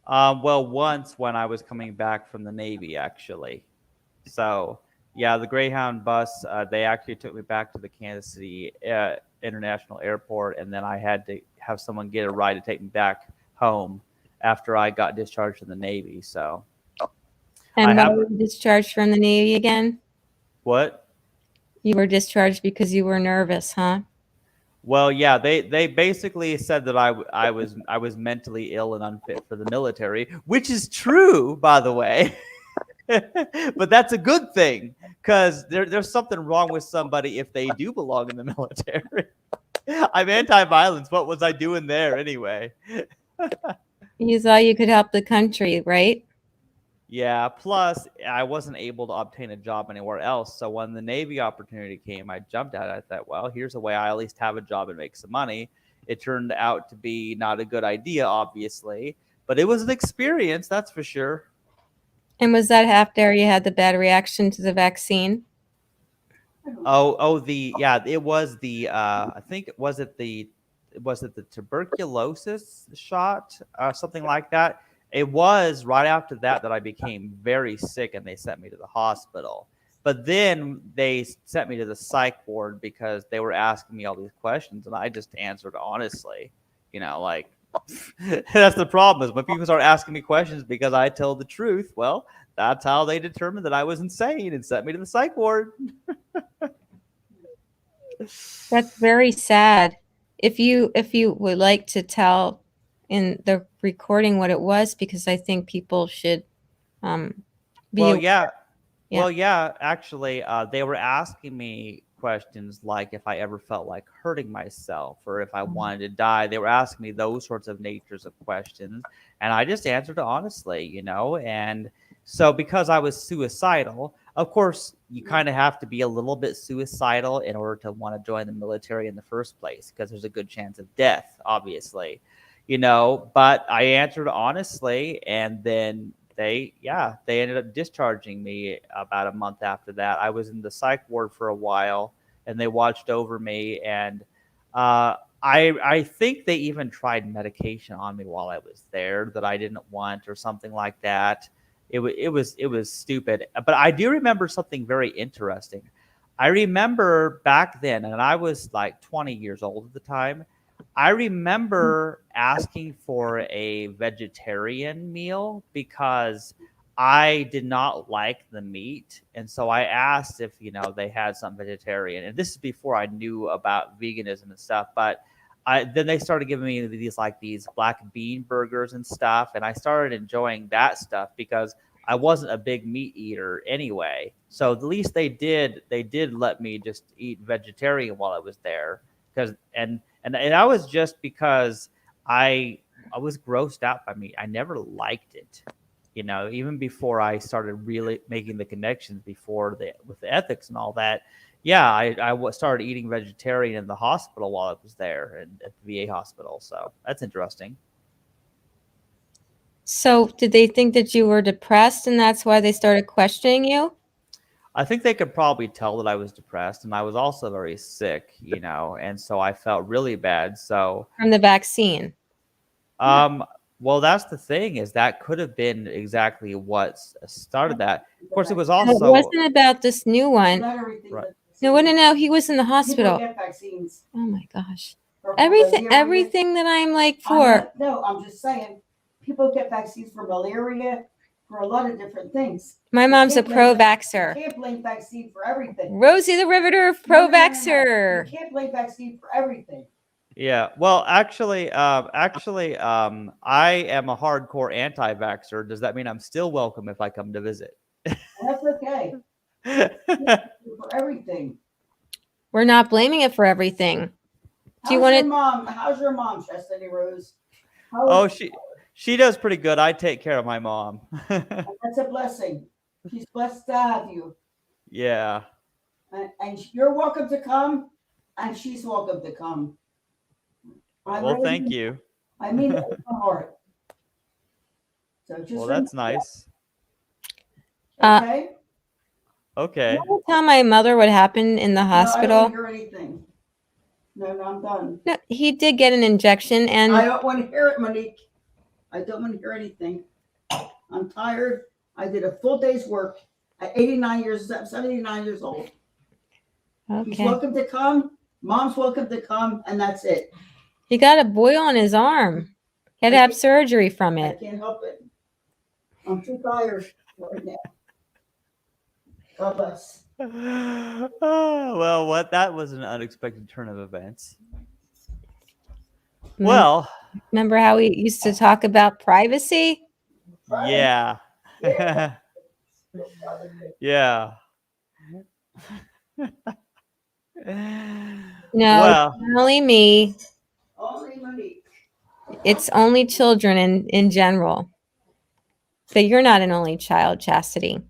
A: Well, once when I was coming back from the Navy, actually. So, yeah, the Greyhound bus, they actually took me back to the Kansas City International Airport, and then I had to have someone get a ride to take me back home after I got discharged from the Navy. So,
B: And
A: I
B: why
A: have
B: were you discharged from the Navy again?
A: what?
B: You were discharged because you were nervous, huh?
A: Well, yeah, they basically said that I was mentally ill and unfit for the military, which is true, by the way. But that's a good thing, because there's something wrong with somebody if they do belong in the military. I'm anti-violence. What was I doing there anyway?
B: You thought you could help the country, right?
A: Yeah, plus I wasn't able to obtain a job anywhere else. So when the Navy opportunity came, I jumped at it. I thought, well, here's a way I at least have a job and make some money. It turned out to be not a good idea, obviously, but it was an experience, that's for sure.
B: And was that after you had the bad reaction to the vaccine?
A: Yeah, it was the I think was it the tuberculosis shot, something like that. It was right after that I became very sick and they sent me to the hospital. But then they sent me to the psych ward because they were asking me all these questions and I just answered honestly. Like that's the problem is when people start asking me questions because I tell the truth, well, that's how they determined that I was insane and sent me to the psych ward.
B: That's very sad. If you would like to tell in the recording what it was, because I think people should be
A: Well,
B: aware.
A: yeah.
B: Yeah.
A: Well, yeah, actually, they were asking me questions like if I ever felt like hurting myself or if I wanted to die. They were asking me those sorts of natures of questions, and I just answered honestly. And so because I was suicidal, of course, you kind of have to be a little bit suicidal in order to want to join the military in the first place because there's a good chance of death, obviously. But I answered honestly, and then they ended up discharging me about a month after that. I was in the psych ward for a while, and they watched over me. And I think they even tried medication on me while I was there that I didn't want or something like that. It was stupid. But I do remember something very interesting. I remember back then, and I was like 20 years old at the time. I remember asking for a vegetarian meal because I did not like the meat. And so I asked if, they had some vegetarian. And this is before I knew about veganism and stuff. But then they started giving me these black bean burgers and stuff. And I started enjoying that stuff because I wasn't a big meat eater anyway. So at least they did let me just eat vegetarian while I was there. And I was just because I was grossed out by meat. I never liked it. You know, even before I started really making the connections with the ethics and all that. Yeah, started eating vegetarian in the hospital while I was there and at the VA hospital. So that's interesting.
B: So, did they think that you were depressed and that's why they started questioning you?
A: I think they could probably tell that I was depressed, and I was also very sick, and so I felt really bad. So,
B: From the vaccine?
A: um, well, that's the thing is that could have been exactly what started that. Of course, it was
B: No, it
A: also
B: wasn't about this new one.
C: Not everything.
A: Right.
B: No, he was in the
C: People
B: hospital.
C: get vaccines.
B: Oh my gosh.
C: For
B: Everything
C: malaria.
B: everything that I'm like for.
C: No, I'm just saying, people get vaccines for malaria, for a lot of different things.
B: My mom's a
C: can't blame-
B: pro-vaxxer.
C: You can't blame vaccine for everything.
B: Rosie the Riveter,
C: No.
B: pro-vaxxer.
C: You can't blame vaccine for everything.
A: Yeah. Well, actually, I am a hardcore anti-vaxxer. Does that mean I'm still welcome if I come to visit?
C: That's okay. For everything.
B: We're not blaming it for everything. Do you
C: How's
B: want
C: your
B: to?
C: mom? How's your mom, Chastity Rose?
A: Oh, she does pretty good. I take care of my mom.
C: That's a blessing. She's blessed to have you.
A: Yeah.
C: And you're welcome to come, and she's welcome to come.
A: Well, thank you.
C: I mean it from my heart. So just
A: Well, that's nice.
C: okay.
A: Okay.
B: Can you tell my mother what happened in the
C: No, I
B: hospital?
C: don't want to hear anything. No, I'm done.
B: No, he did get an injection, and
C: I don't want to hear it, Monique. I don't want to hear anything. I'm tired. I did a full day's work at 79 years old. He's
B: okay.
C: welcome to come. Mom's welcome to come, and that's it.
B: He got a boil on his arm. He had to have surgery from
C: I
B: it.
C: can't help it. I'm too tired right now. God bless.
A: Oh, well, that was an unexpected turn of events.
B: Remember-
A: Well,
B: remember how we used to talk about privacy?
A: yeah. Yeah.
B: No,
A: Well,
B: only me.
C: Only Monique.
B: It's only children in general. But you're not an only child, Chastity.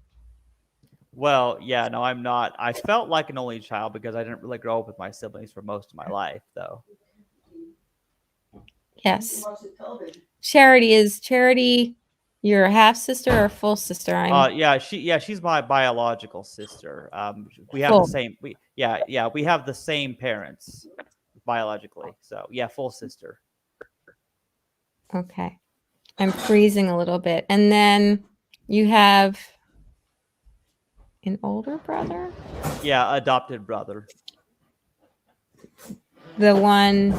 A: well, yeah, no, I'm not. I felt like an only child because I didn't really grow up with my siblings for most of my life, though.
B: Yes.
C: Watches television.
B: Charity your half sister or full sister?
A: She's my biological sister. We have
B: Full.
A: the same. We have the same parents biologically. So yeah, full sister.
B: Okay. I'm freezing a little bit. And then you have an older brother?
A: Yeah, adopted brother.
B: The one.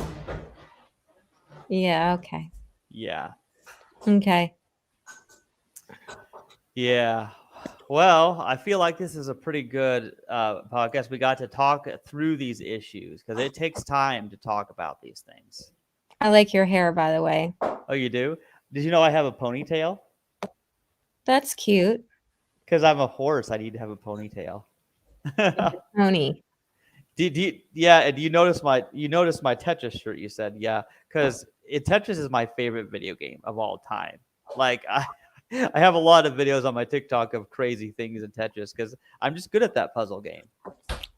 B: Yeah, okay.
A: Yeah.
B: Okay.
A: Yeah. Well, I feel like this is a pretty good podcast. We got to talk through these issues because it takes time to talk about these things.
B: I like your hair, by the way.
A: Oh, you do? Did you know I have a ponytail?
B: That's cute.
A: Because I'm a horse, I need to have a ponytail.
B: Pony.
A: Do you notice my Tetris shirt? You said, yeah, because Tetris is my favorite video game of all time. Like I have a lot of videos on my TikTok of crazy things in Tetris because I'm just good at that puzzle game.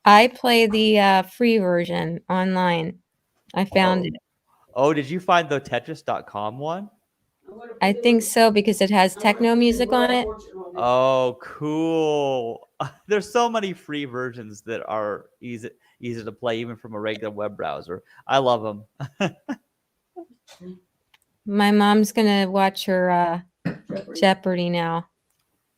B: I play the free version online. I found it.
A: Oh, did you find the Tetris.com one?
B: I think so because it has techno music on it.
A: Oh, cool. There's so many free versions that are easy to play even from a regular web browser. I love them.
B: My mom's going to watch her Jeopardy now.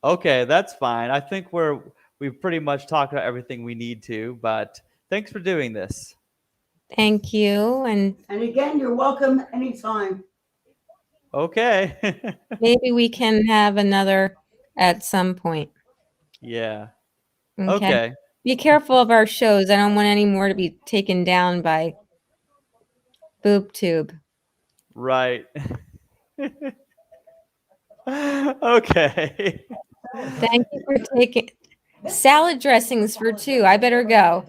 A: Okay, that's fine. I think we've pretty much talked about everything we need to, but thanks for doing this.
B: Thank you. And
C: again, you're welcome anytime.
A: Okay.
B: maybe we can have another at some point.
A: Yeah.
B: Okay.
A: Okay.
B: Be careful of our shows. I don't want any more to be taken down by BoobTube.
A: Right. Okay.
B: Thank you for taking salad dressings for two. I better go.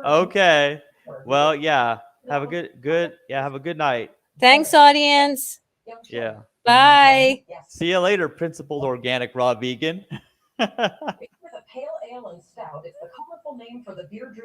A: Okay. Well, yeah. Have a good night.
B: Thanks, audience.
A: Yeah.
B: Bye.
D: Yes.
A: See you later, Principled Organic Raw Vegan.
D: With a pale ale and stout, it's the colorful name for the beer drink.